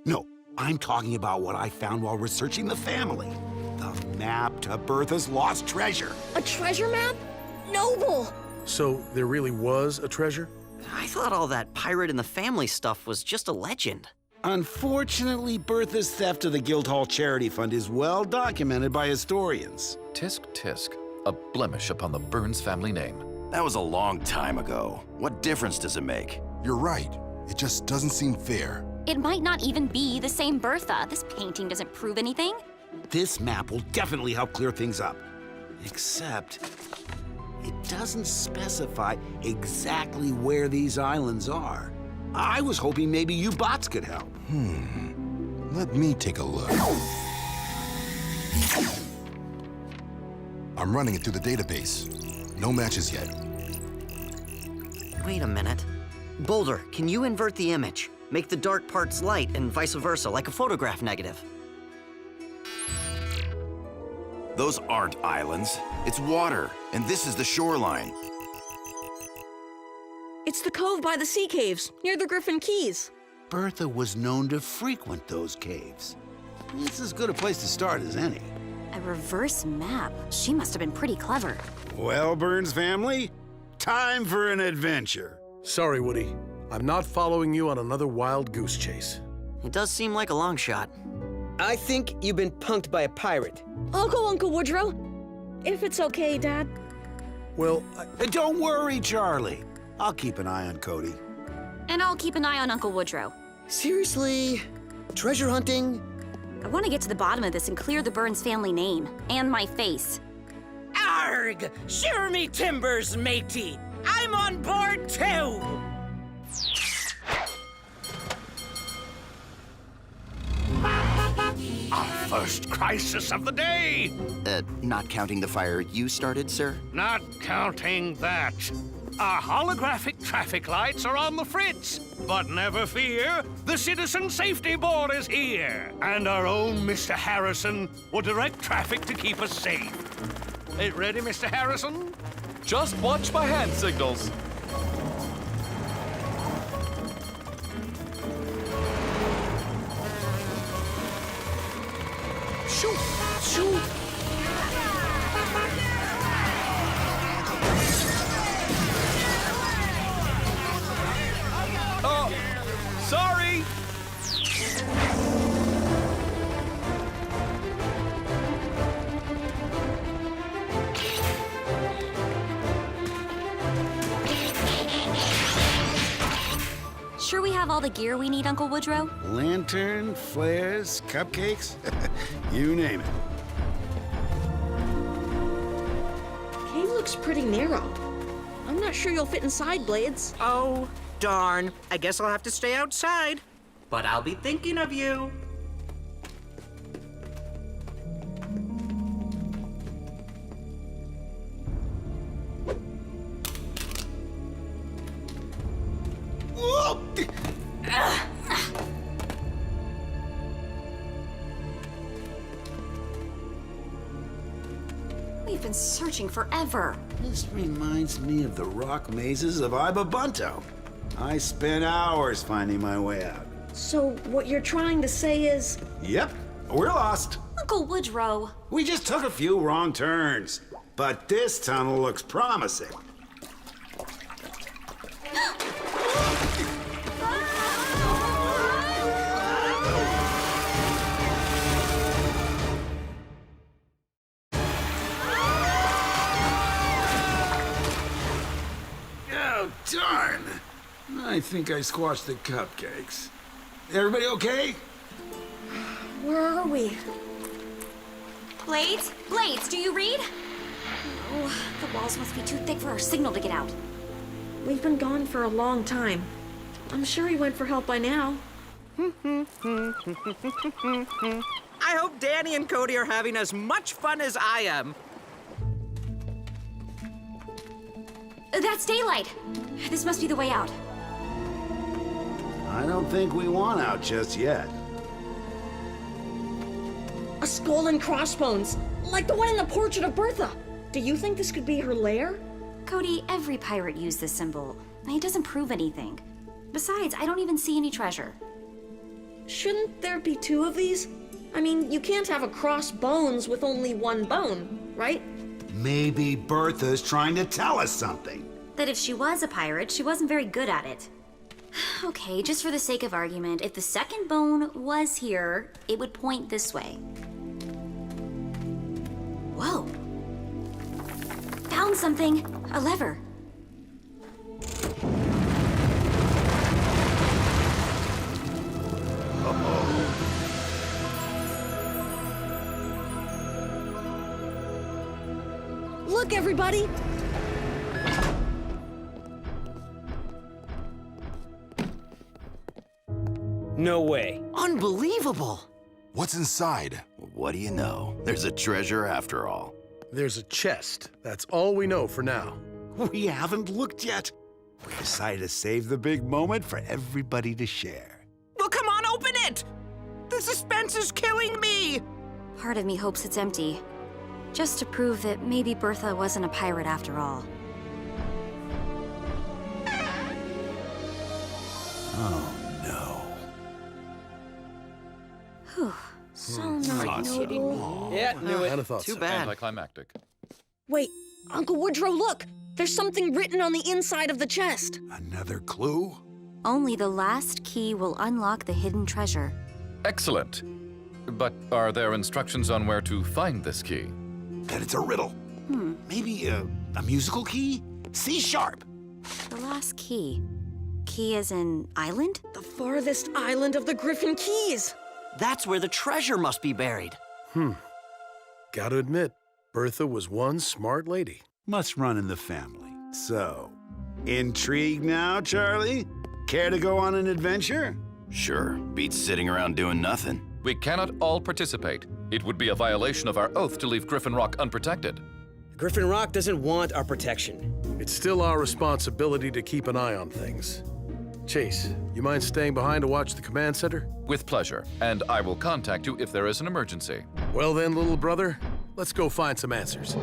No, I'm talking about what I found while researching the family. The map to Bertha's lost treasure. A treasure map? Noble! So there really was a treasure? I thought all that pirate in the family stuff was just a legend. Unfortunately, Bertha's theft of the Guildhall Charity Fund is well documented by historians. Tisk tisk, a blemish upon the Burns family name. That was a long time ago. What difference does it make? You're right. It just doesn't seem fair. It might not even be the same Bertha. This painting doesn't prove anything. This map will definitely help clear things up. Except, it doesn't specify exactly where these islands are. I was hoping maybe you bots could help. Let me take a look. I'm running it through the database. No matches yet. Wait a minute. Boulder, can you invert the image? Make the dark parts light and vice versa, like a photograph negative. Those aren't islands. It's water, and this is the shoreline. It's the cove by the sea caves, near the Griffin Keys. Bertha was known to frequent those caves. It's as good a place to start as any. A reverse map. She must have been pretty clever. Well, Burns family, time for an adventure. Sorry, Woody. I'm not following you on another wild goose chase. It does seem like a long shot. I think you've been punked by a pirate. I'll go, Uncle Woodrow. If it's okay, Dad. Well, Don't worry, Charlie. I'll keep an eye on Cody. And I'll keep an eye on Uncle Woodrow. Seriously? Treasure hunting? I want to get to the bottom of this and clear the Burns family name. And my face. Arg! Shiver me timbers, matey! I'm on board too! Our first crisis of the day! Not counting the fire you started, sir? Not counting that. Our holographic traffic lights are on the fritz. But never fear, the Citizen Safety Board is here. And our own Mr. Harrison will direct traffic to keep us safe. Ready, Mr. Harrison? Just watch my hand signals. Shoot! Shoot! Oh, sorry. Sure we have all the gear we need, Uncle Woodrow? Lantern, flares, cupcakes, you name it. Cave looks pretty narrow. I'm not sure you'll fit inside, Blades. Oh, darn. I guess I'll have to stay outside. But I'll be thinking of you. We've been searching forever. This reminds me of the rock mazes of Ibabunto. I spent hours finding my way out. So what you're trying to say is... Yep, we're lost. Uncle Woodrow. We just took a few wrong turns. But this tunnel looks promising. Oh, darn. I think I squashed the cupcakes. Everybody okay? Where are we? Blades? Blades, do you read? Oh, the walls must be too thick for our signal to get out. We've been gone for a long time. I'm sure he went for help by now. I hope Danny and Cody are having as much fun as I am. That's daylight. This must be the way out. I don't think we want out just yet. A skull and crossbones, like the one in the portrait of Bertha. Do you think this could be her lair? Cody, every pirate used this symbol. It doesn't prove anything. Besides, I don't even see any treasure. Shouldn't there be two of these? I mean, you can't have a crossbones with only one bone, right? Maybe Bertha's trying to tell us something. That if she was a pirate, she wasn't very good at it. Okay, just for the sake of argument, if the second bone was here, it would point this way. Whoa. Found something. A lever. Look, everybody! No way. Unbelievable! What's inside? What do you know? There's a treasure after all. There's a chest. That's all we know for now. We haven't looked yet. We decided to save the big moment for everybody to share. Well, come on, open it! The suspense is killing me! Part of me hopes it's empty. Just to prove that maybe Bertha wasn't a pirate after all. Oh, no. Whew. So not kidding me. Yeah, knew it. Too bad. Anticlimactic. Wait, Uncle Woodrow, look! There's something written on the inside of the chest. Another clue? Only the last key will unlock the hidden treasure. Excellent. But are there instructions on where to find this key? That it's a riddle. Maybe a musical key? C sharp. The last key. Key as in island? The farthest island of the Griffin Keys. That's where the treasure must be buried. Gotta admit, Bertha was one smart lady. Must run in the family. So, intrigued now, Charlie? Care to go on an adventure? Sure, beats sitting around doing nothing. We cannot all participate. It would be a violation of our oath to leave Griffin Rock unprotected. Griffin Rock doesn't want our protection. It's still our responsibility to keep an eye on things. Chase, you mind staying behind to watch the command center? With pleasure, and I will contact you if there is an emergency. Well then, little brother, let's go find some answers.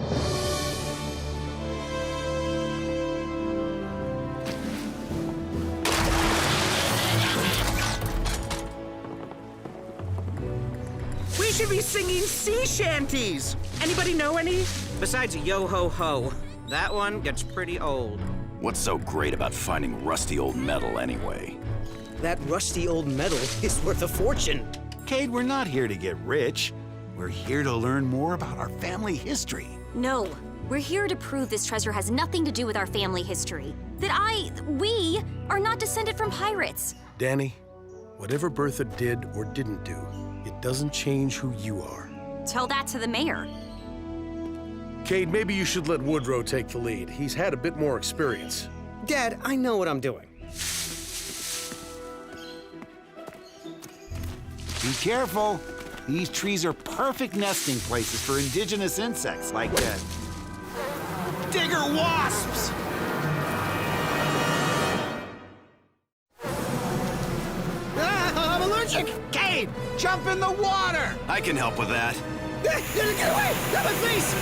We should be singing sea shanties! Anybody know any? Besides Yo-Ho-Ho. That one gets pretty old. What's so great about finding rusty old metal anyway? That rusty old metal is worth a fortune. Cade, we're not here to get rich. We're here to learn more about our family history. No, we're here to prove this treasure has nothing to do with our family history. That we are not descended from pirates. Danny, whatever Bertha did or didn't do, it doesn't change who you are. Tell that to the mayor. Cade, maybe you should let Woodrow take the lead. He's had a bit more experience. Dad, I know what I'm doing. Be careful. These trees are perfect nesting places for indigenous insects like digger wasps. I'm allergic! Cade, jump in the water! I can help with that. Get away! Not my face!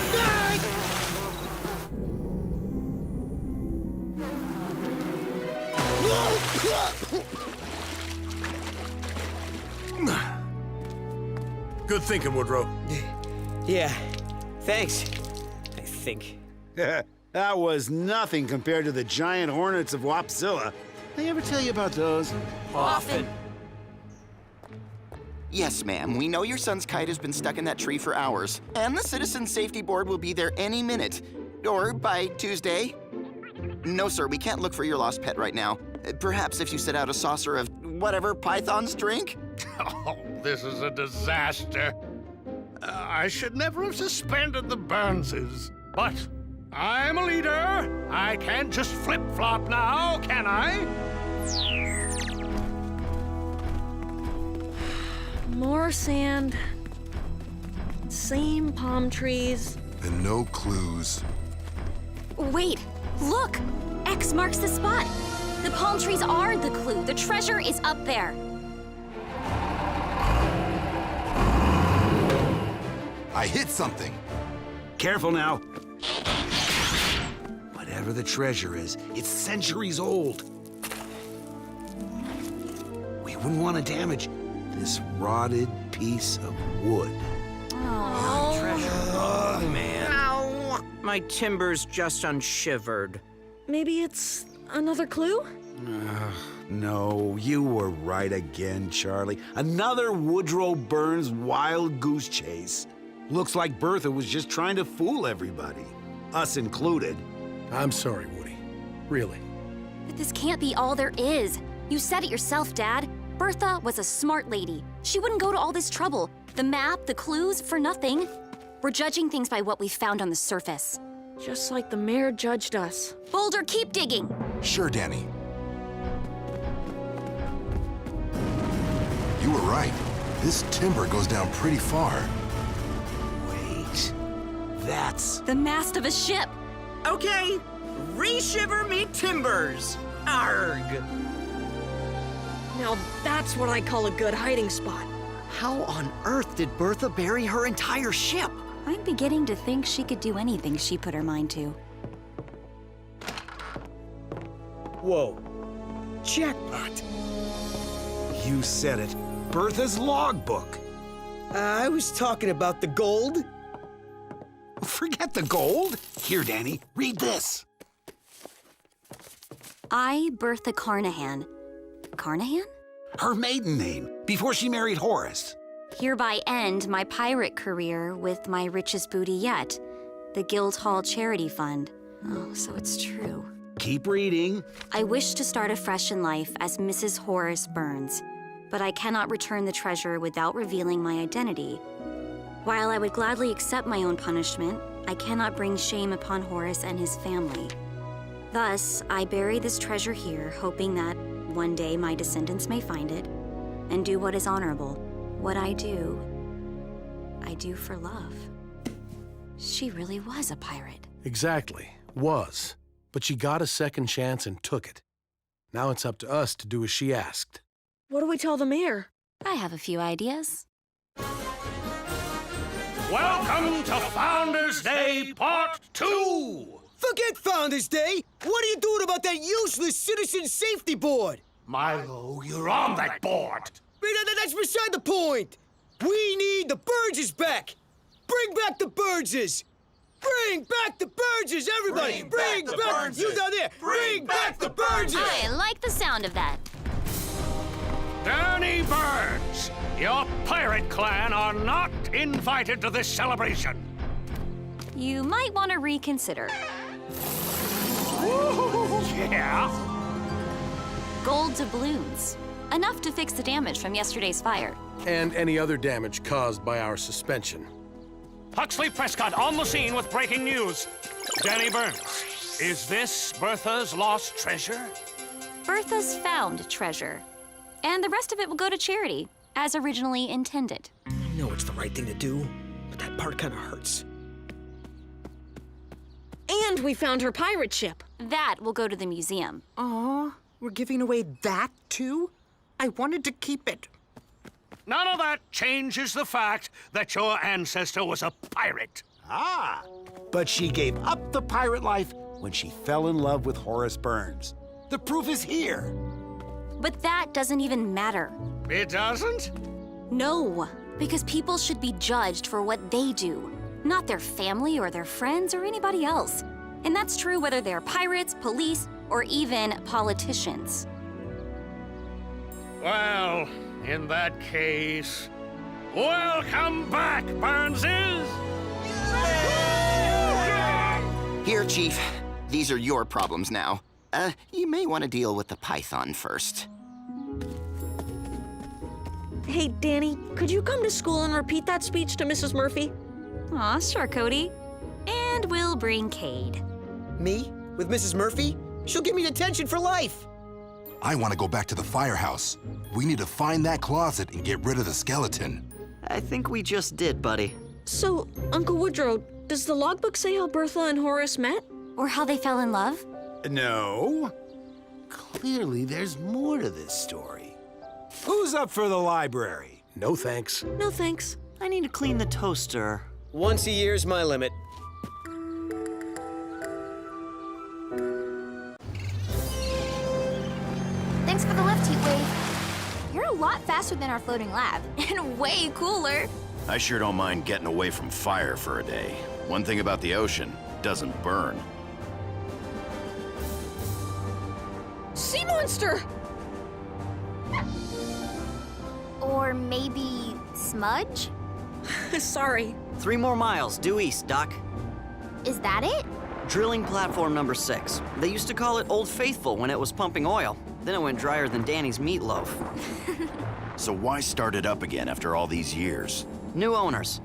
Good thinking, Woodrow. Yeah, thanks. I think. That was nothing compared to the giant hornets of Wapzilla. They ever tell you about those? Often. Yes, ma'am. We know your son's kite has been stuck in that tree for hours, and the Citizen Safety Board will be there any minute. Or by Tuesday. No, sir, we can't look for your lost pet right now. Perhaps if you set out a saucer of whatever Python's drink? Oh, this is a disaster. I should never have suspended the Burnses. But I'm a leader. I can't just flip-flop now, can I? More sand. Same palm trees. And no clues. Wait, look! X marks the spot. The palm trees are the clue. The treasure is up there. I hit something. Careful now. Whatever the treasure is, it's centuries old. We wouldn't want to damage this rotted piece of wood. Oh, treasure. Oh, man. Ow! My timber's just unshivered. Maybe it's another clue? No, you were right again, Charlie. Another Woodrow Burns wild goose chase. Looks like Bertha was just trying to fool everybody, us included. I'm sorry, Woody. Really. But this can't be all there is. You said it yourself, Dad. Bertha was a smart lady. She wouldn't go to all this trouble. The map, the clues, for nothing. We're judging things by what we found on the surface. Just like the mayor judged us. Boulder, keep digging. Sure, Danny. You were right. This timber goes down pretty far. Wait. That's... the mast of a ship. Okay, re-shiver me timbers. Arg. Now that's what I call a good hiding spot. How on earth did Bertha bury her entire ship? I'm beginning to think she could do anything she put her mind to. Whoa. Jackpot. You said it. Bertha's logbook. I was talking about the gold. Forget the gold. Here, Danny, read this. I, Bertha Carnahan. Carnahan? Her maiden name, before she married Horace. Hereby end my pirate career with my richest booty yet, the Guildhall Charity Fund. Oh, so it's true. Keep reading. I wish to start afresh in life as Mrs. Horace Burns, but I cannot return the treasure without revealing my identity. While I would gladly accept my own punishment, I cannot bring shame upon Horace and his family. Thus, I bury this treasure here, hoping that one day my descendants may find it and do what is honorable. What I do for love. She really was a pirate. Exactly. Was. But she got a second chance and took it. Now it's up to us to do as she asked. What do we tell the mayor? I have a few ideas. Welcome to Founders Day Part 2! Forget Founders Day! What are you doing about that useless Citizen Safety Board? Milo, you're on that board! That's beside the point! We need the Burnses back! Bring back the Burnses! Bring back the Burnses, everybody! Bring back the Burnses! You down there! Bring back the Burnses! I like the sound of that. Danny Burns, your pirate clan are not invited to this celebration. You might want to reconsider. Yeah? Gold doubloons. Enough to fix the damage from yesterday's fire. And any other damage caused by our suspension. Huxley Prescott on the scene with breaking news. Danny Burns, is this Bertha's lost treasure? Bertha's found treasure. And the rest of it will go to charity, as originally intended. I know it's the right thing to do, but that part kind of hurts. And we found her pirate ship. That will go to the museum. Aw, we're giving away that too? I wanted to keep it. None of that changes the fact that your ancestor was a pirate. Ah, but she gave up the pirate life when she fell in love with Horace Burns. The proof is here. But that doesn't even matter. It doesn't? No, because people should be judged for what they do, not their family or their friends or anybody else. And that's true whether they're pirates, police, or even politicians. Well, in that case, welcome back, Burnses! Here, Chief. These are your problems now. You may want to deal with the python first. Hey, Danny, could you come to school and repeat that speech to Mrs. Murphy? Aw, sure, Cody. And we'll bring Cade. Me? With Mrs. Murphy? She'll give me detention for life. I want to go back to the firehouse. We need to find that closet and get rid of the skeleton. I think we just did, buddy. So, Uncle Woodrow, does the logbook say how Bertha and Horace met? Or how they fell in love? No. Clearly, there's more to this story. Who's up for the library? No thanks. No thanks. I need to clean the toaster. Once a year's my limit. Thanks for the lift, Heatwave. You're a lot faster than our floating lab, and way cooler. I sure don't mind getting away from fire for a day. One thing about the ocean, it doesn't burn. Sea monster! Or maybe Smudge? Sorry. 3 more miles, due east, Doc. Is that it? Drilling platform number 6. They used to call it Old Faithful when it was pumping oil. Then it went drier than Danny's meatloaf. So why start it up again after all these years? New owners.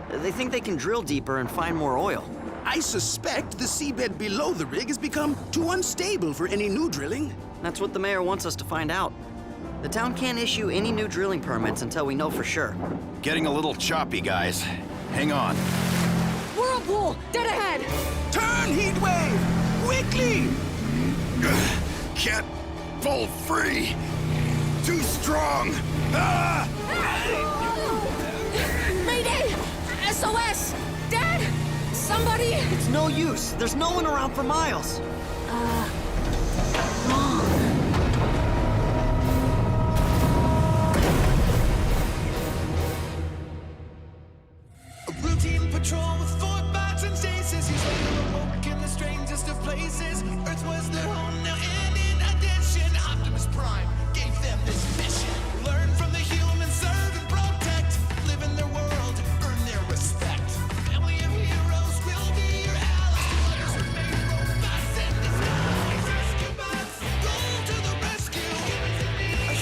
They think they can drill deeper and find more oil. I suspect the seabed below the rig has become too unstable for any new drilling. That's what the mayor wants us to find out. The town can't issue any new drilling permits until we know for sure. Getting a little choppy, guys. Hang on. Whirlpool! Dead ahead! Turn, Heatwave! Quickly! Can't pull free. Too strong. Ah! Mayday! SOS! Dad! Somebody! It's no use. There's no one around for miles. A routine patrol with 4 bots and stasis. He's later awoke in the strangest of places. Earth was their home now, and in addition, Optimus Prime gave them this mission. Learn from the humans, serve and protect. Live in their world, earn their respect. Family of heroes will be your allies. Others remain robots in disguise. Rescue bots, go to the rescue.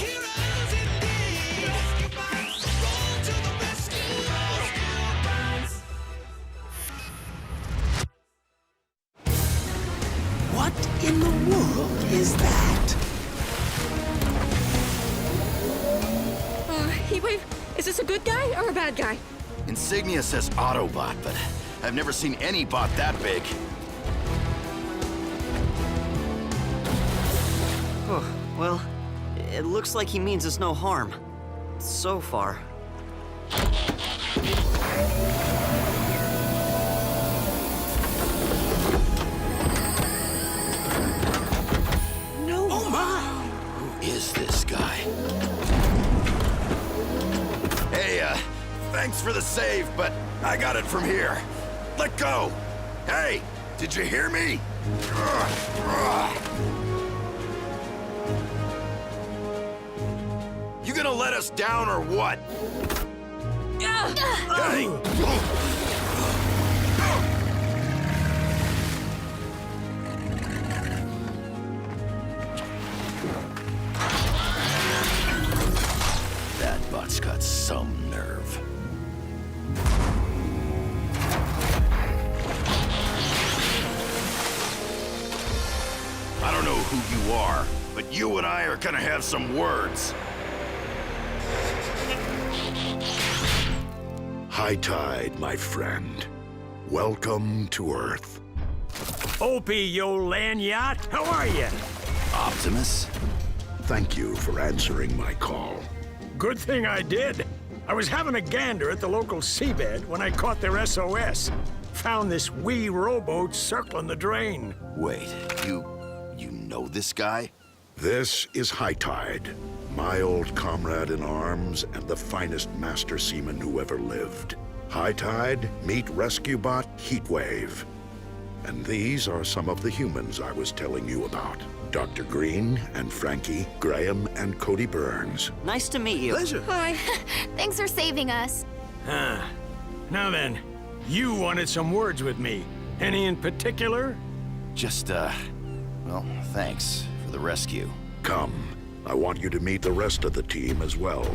Heroes indeed. Rescue bots, roll to the rescue. Rescue bots. What in the world is that? Heatwave, is this a good guy or a bad guy? Insignia says Autobot, but I've never seen any bot that big. Oh, well, it looks like he means us no harm. So far. No. Oh my! Who is this guy? Hey, thanks for the save, but I got it from here. Let go! Hey, did you hear me? You gonna let us down or what? Hey! That bot's got some nerve. I don't know who you are, but you and I are gonna have some words. High tide, my friend. Welcome to Earth. Opie, yo land yacht, how are you? Optimus? Thank you for answering my call. Good thing I did. I was having a gander at the local seabed when I caught their SOS. Found this wee rowboat circling the drain. Wait, you know this guy? This is High Tide, my old comrade in arms and the finest master seaman who ever lived. High Tide, meet rescue bot Heatwave. And these are some of the humans I was telling you about. Dr. Green and Frankie, Graham and Cody Burns. Nice to meet you. Pleasure. Hi. Thanks for saving us. Now then, you wanted some words with me. Any in particular? Just, well, thanks for the rescue. Come, I want you to meet the rest of the team as well.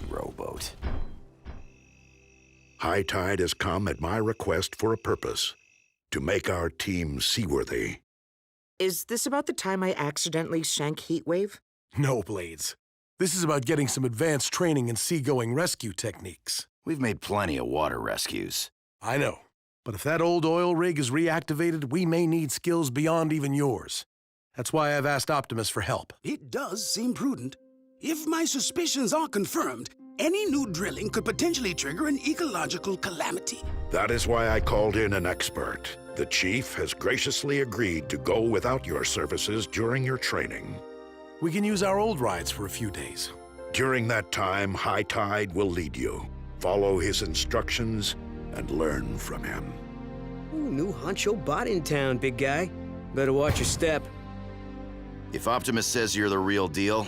Rowboat. High Tide has come at my request for a purpose. To make our team seaworthy. Is this about the time I accidentally sank Heatwave? No, Blades. This is about getting some advanced training in seagoing rescue techniques. We've made plenty of water rescues. I know. But if that old oil rig is reactivated, we may need skills beyond even yours. That's why I've asked Optimus for help. It does seem prudent. If my suspicions are confirmed, any new drilling could potentially trigger an ecological calamity. That is why I called in an expert. The Chief has graciously agreed to go without your services during your training. We can use our old rides for a few days. During that time, High Tide will lead you. Follow his instructions and learn from him. Ooh, new honcho bot in town, big guy. Better watch your step. If Optimus says you're the real deal,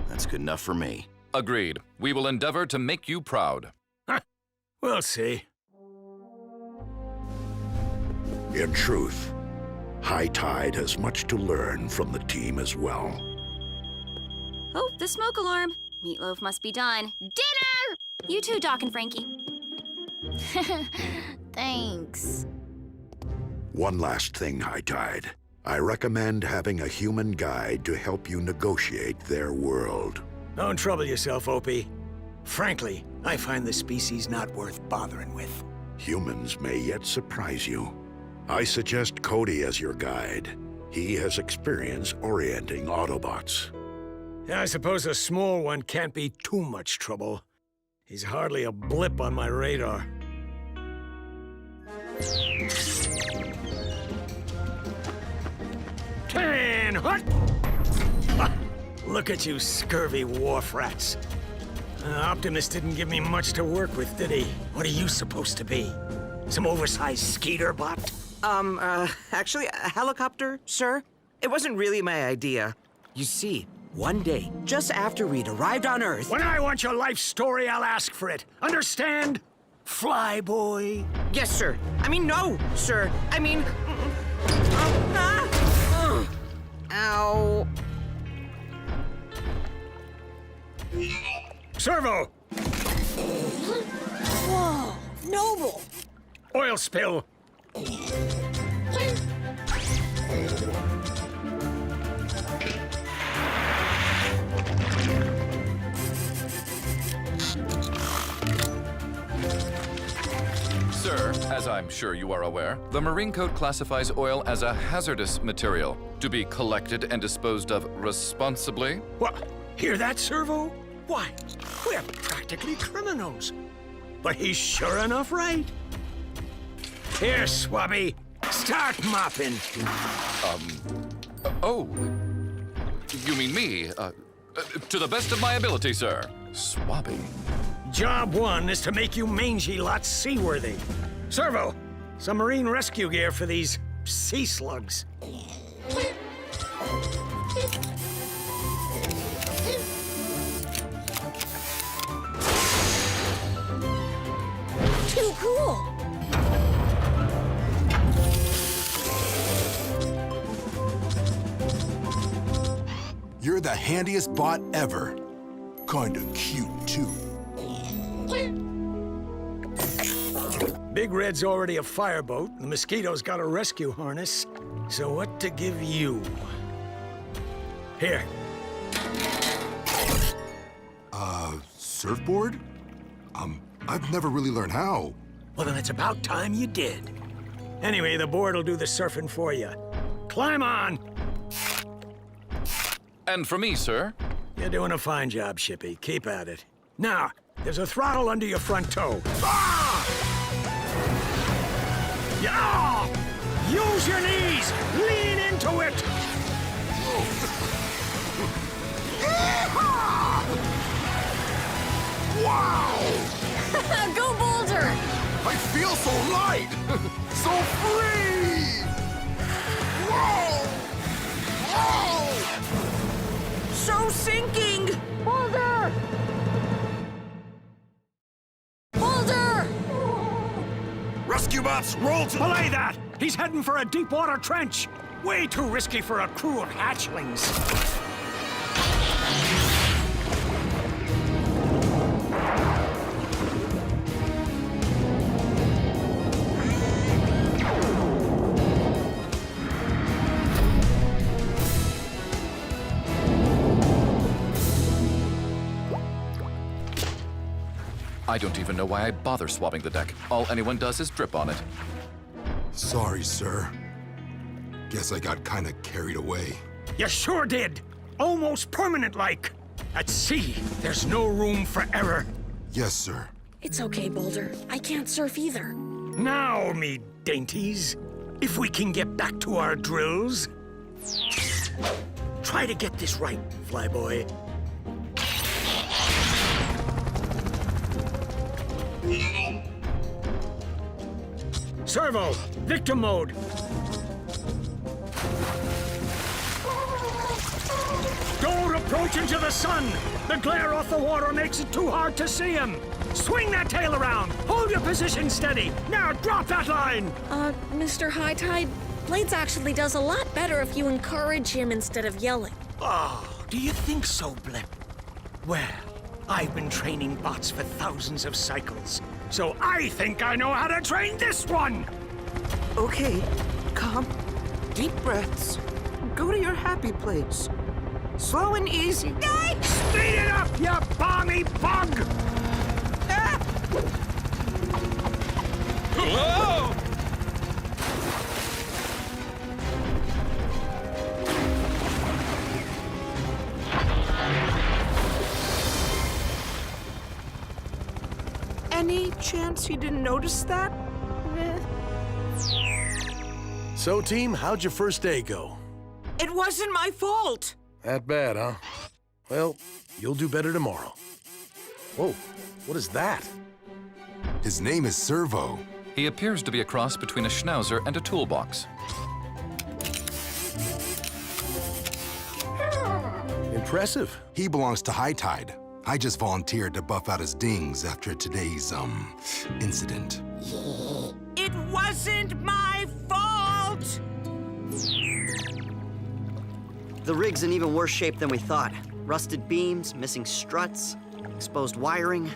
that's good enough for me. Agreed. We will endeavor to make you proud. We'll see. In truth, High Tide has much to learn from the team as well. Oh, the smoke alarm. Meatloaf must be done. Dinner! You too, Doc and Frankie. Thanks. One last thing, High Tide. I recommend having a human guide to help you negotiate their world. Don't trouble yourself, Opie. Frankly, I find the species not worth bothering with. Humans may yet surprise you. I suggest Cody as your guide. He has experience orienting Autobots. I suppose a small one can't be too much trouble. He's hardly a blip on my radar. Ten hut! Look at you scurvy wharf rats. Optimus didn't give me much to work with, did he? What are you supposed to be? Some oversized skeeter bot? Actually, a helicopter, sir? It wasn't really my idea. You see, one day, just after we'd arrived on Earth... When I want your life story, I'll ask for it. Understand? Flyboy? Yes, sir. I mean, no, sir. I mean... Ow. Servo! Whoa, Noble! Oil spill. Sir, as I'm sure you are aware, the Marine Code classifies oil as a hazardous material to be collected and disposed of responsibly. What? Hear that, Servo? Why, we're practically criminals. But he's sure enough right. Here, Swabby, start mopping. Oh. You mean me? To the best of my ability, sir. Swabby. Job one is to make you mangy lots seaworthy. Servo, some marine rescue gear for these sea slugs. Too cool! You're the handiest bot ever. Kinda cute, too. Big Red's already a fireboat, the Mosquito's got a rescue harness. So what to give you? Here. Surfboard? I've never really learned how. Well, then it's about time you did. Anyway, the board will do the surfing for you. Climb on! And for me, sir? You're doing a fine job, Shippy. Keep at it. Now, there's a throttle under your front toe. Ah! Yeah! Use your knees! Lean into it! Wow! Go Boulder! I feel so light! So free! Whoa! Whoa! So sinking! Boulder! Boulder! Rescue bots, roll to... Belay that! He's heading for a deep water trench! Way too risky for a crew of hatchlings. I don't even know why I bother swabbing the deck. All anyone does is drip on it. Sorry, sir. Guess I got kinda carried away. You sure did. Almost permanent-like. At sea, there's no room for error. Yes, sir. It's okay, Boulder. I can't surf either. Now, me dainties, if we can get back to our drills. Try to get this right, Flyboy. Servo, victim mode. Don't approach into the sun. The glare off the water makes it too hard to see him. Swing that tail around. Hold your position steady. Now drop that line. Mr. High Tide, Blades actually does a lot better if you encourage him instead of yelling. Oh, do you think so, Blip? Well, I've been training bots for thousands of cycles. so I think I know how to train this one! Okay, calm. Deep breaths. Go to your happy place. Slow and easy. Speed it up, you balmy bug! Whoa! Any chance he didn't notice that? So, team, how'd your first day go? It wasn't my fault. That bad, huh? Well, you'll do better tomorrow. Whoa, what is that? His name is Servo. He appears to be a cross between a schnauzer and a toolbox. Impressive. He belongs to High Tide. I just volunteered to buff out his dings after today's, incident. It wasn't my fault! The rig's in even worse shape than we thought. Rusted beams, missing struts, exposed wiring.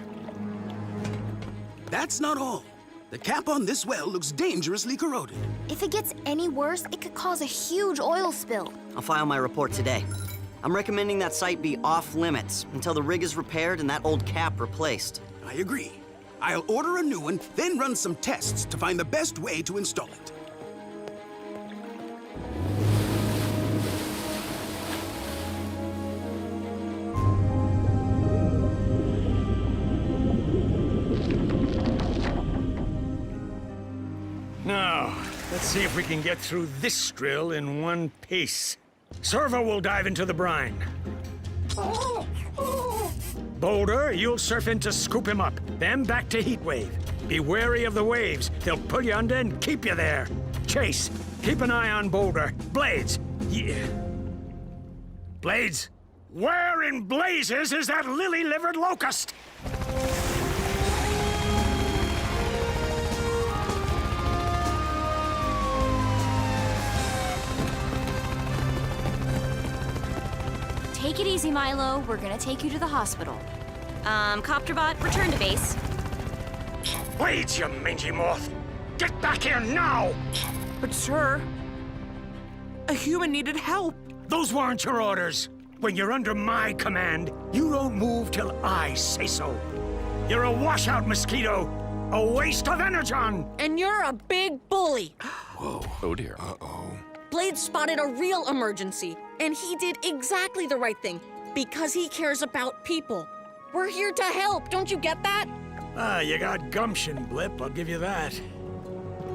That's not all. The cap on this well looks dangerously corroded. If it gets any worse, it could cause a huge oil spill. I'll file my report today. I'm recommending that site be off limits until the rig is repaired and that old cap replaced. I agree. I'll order a new one, then run some tests to find the best way to install it. Now, let's see if we can get through this drill in one piece. Servo will dive into the brine. Boulder, you'll surf in to scoop him up, then back to Heatwave. Be wary of the waves. They'll pull you under and keep you there. Chase, keep an eye on Boulder. Blades, yeah. Blades, where in blazes is that lily-livered locust? Take it easy, Milo. We're gonna take you to the hospital. Copter-Bot, return to base. Blades, you mangy moth! Get back here now! But sir, a human needed help. Those weren't your orders. When you're under my command, you don't move till I say so. You're a washout mosquito, a waste of energon. And you're a big bully. Whoa. Oh dear. Uh-oh. Blade spotted a real emergency, and he did exactly the right thing because he cares about people. We're here to help, don't you get that? You got gumption, Blip, I'll give you that.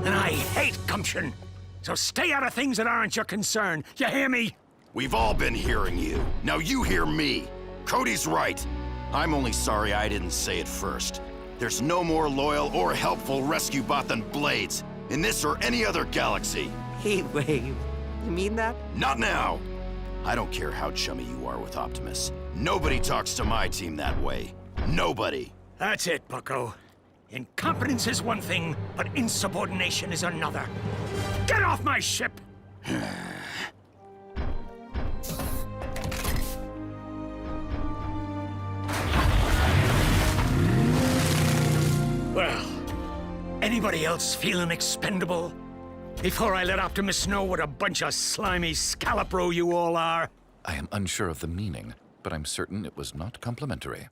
And I hate gumption. So stay out of things that aren't your concern. You hear me? We've all been hearing you. Now you hear me. Cody's right. I'm only sorry I didn't say it first. There's no more loyal or helpful rescue bot than Blades, in this or any other galaxy. Heatwave, you mean that? Not now. I don't care how chummy you are with Optimus. Nobody talks to my team that way. Nobody. That's it, bucko. Incompetence is one thing, but insubordination is another. Get off my ship! Well, anybody else feeling expendable? Before I let Optimus know what a bunch of slimy scallop-row you all are. I am unsure of the meaning, but I'm certain it was not complimentary.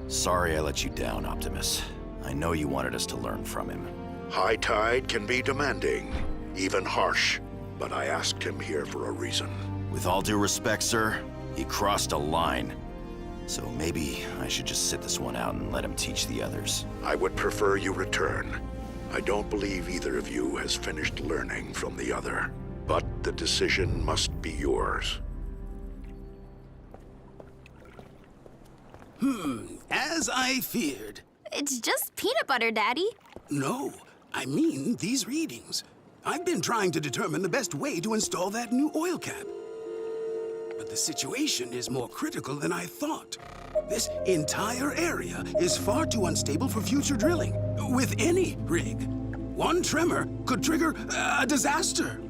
Sorry I let you down, Optimus. I know you wanted us to learn from him. High Tide can be demanding, even harsh, but I asked him here for a reason. With all due respect, sir, he crossed a line. So maybe I should just sit this one out and let him teach the others. I would prefer you return. I don't believe either of you has finished learning from the other, but the decision must be yours. As I feared. It's just peanut butter, Daddy. No, I mean these readings. I've been trying to determine the best way to install that new oil cap. But the situation is more critical than I thought. This entire area is far too unstable for future drilling, with any rig. One tremor could trigger a disaster.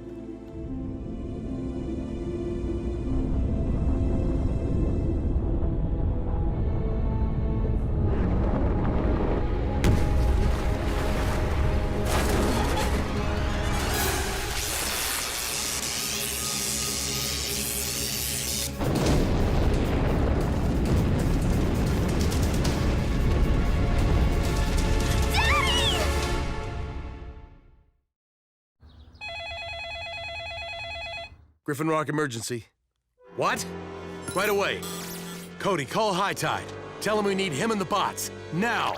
Griffin Rock emergency. What? Right away. Cody, call High Tide. Tell him we need him and the bots. Now!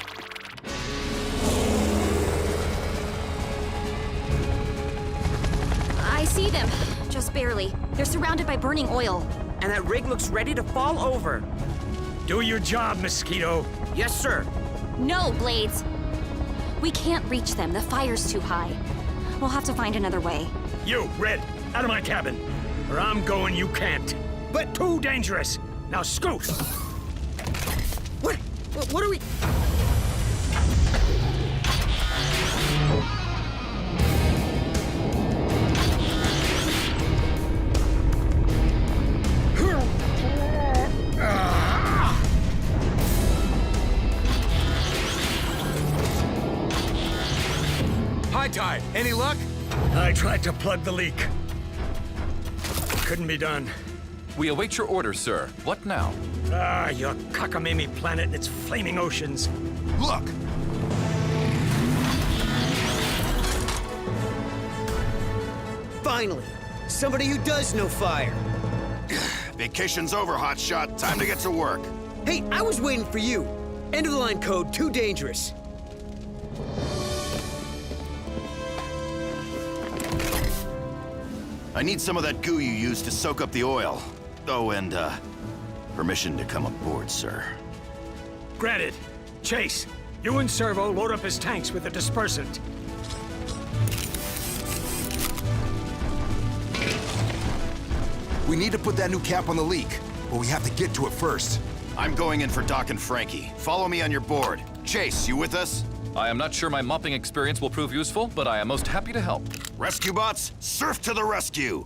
I see them. Just barely. They're surrounded by burning oil. And that rig looks ready to fall over. Do your job, Mosquito. Yes, sir. No, Blades. We can't reach them. The fire's too high. We'll have to find another way. You, Red, out of my cabin. Where I'm going, you can't. But too dangerous. Now scoot. What are we... High Tide, any luck? I tried to plug the leak. Couldn't be done. We await your orders, sir. What now? Your cockamamie planet and its flaming oceans. Look! Finally, somebody who does know fire. Vacation's over, Hotshot. Time to get to work. Hey, I was waiting for you. End of the line code, too dangerous. I need some of that goo you used to soak up the oil. Oh, and, permission to come aboard, sir. Granted. Chase, you and Servo load up his tanks with the dispersant. We need to put that new cap on the leak, but we have to get to it first. I'm going in for Doc and Frankie. Follow me on your board. Chase, you with us? I am not sure my mopping experience will prove useful, but I am most happy to help. Rescue bots, surf to the rescue!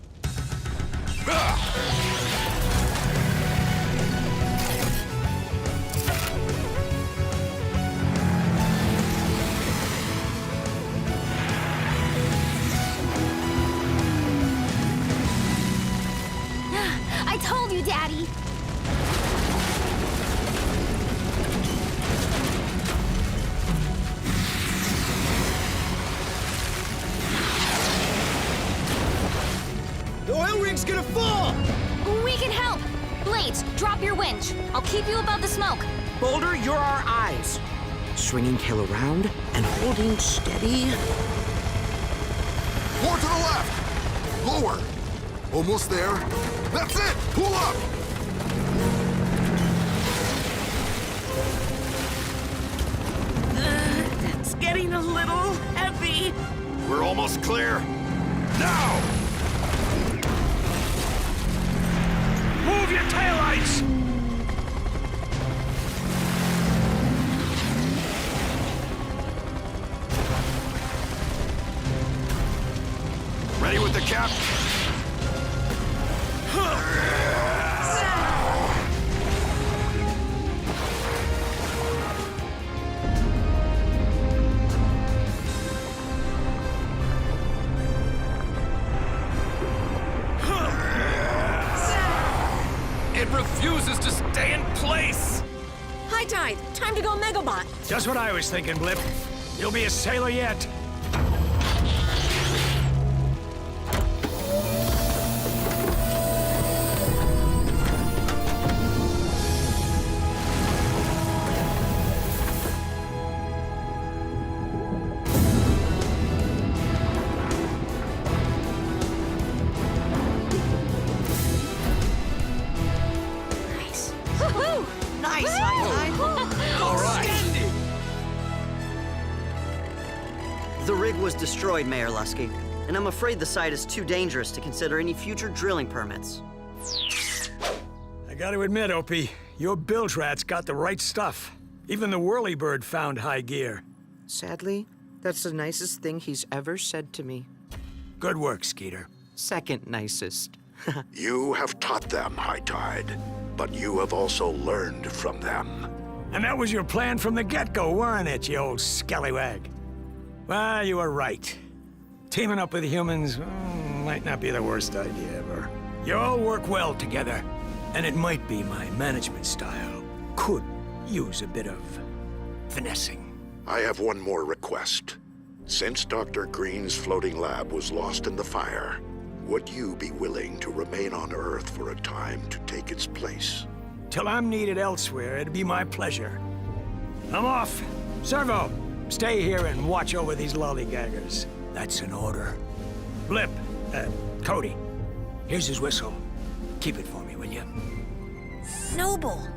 I told you, Daddy. The oil rig's gonna fall! We can help! Blades, drop your winch. I'll keep you above the smoke. Boulder, you're our eyes. Swinging tail around and holding steady. More to the left! Lower! Almost there. That's it! Pull up! It's getting a little heavy. We're almost clear. Now! Move your taillights! Ready with the cap? It refuses to stay in place! High Tide, time to go Megabot. Just what I was thinking, Blip. You'll be a sailor yet. The rig was destroyed, Mayor Lusky, and I'm afraid the site is too dangerous to consider any future drilling permits. I gotta admit, Opie, your bilge rat's got the right stuff. Even the whirlybird found high gear. Sadly, that's the nicest thing he's ever said to me. Good work, Skeeter. Second nicest. You have taught them, High Tide, but you have also learned from them. And that was your plan from the get-go, weren't it, you old scallywag? Well, you were right. Teaming up with humans might not be the worst idea ever. You all work well together, and it might be my management style. Could use a bit of finessing. I have one more request. Since Dr. Green's floating lab was lost in the fire, Would you be willing to remain on Earth for a time to take its place? Till I'm needed elsewhere, it'd be my pleasure. I'm off. Servo, stay here and watch over these lollygaggers. That's an order. Blip, Cody, here's his whistle. Keep it for me, will you? Noble.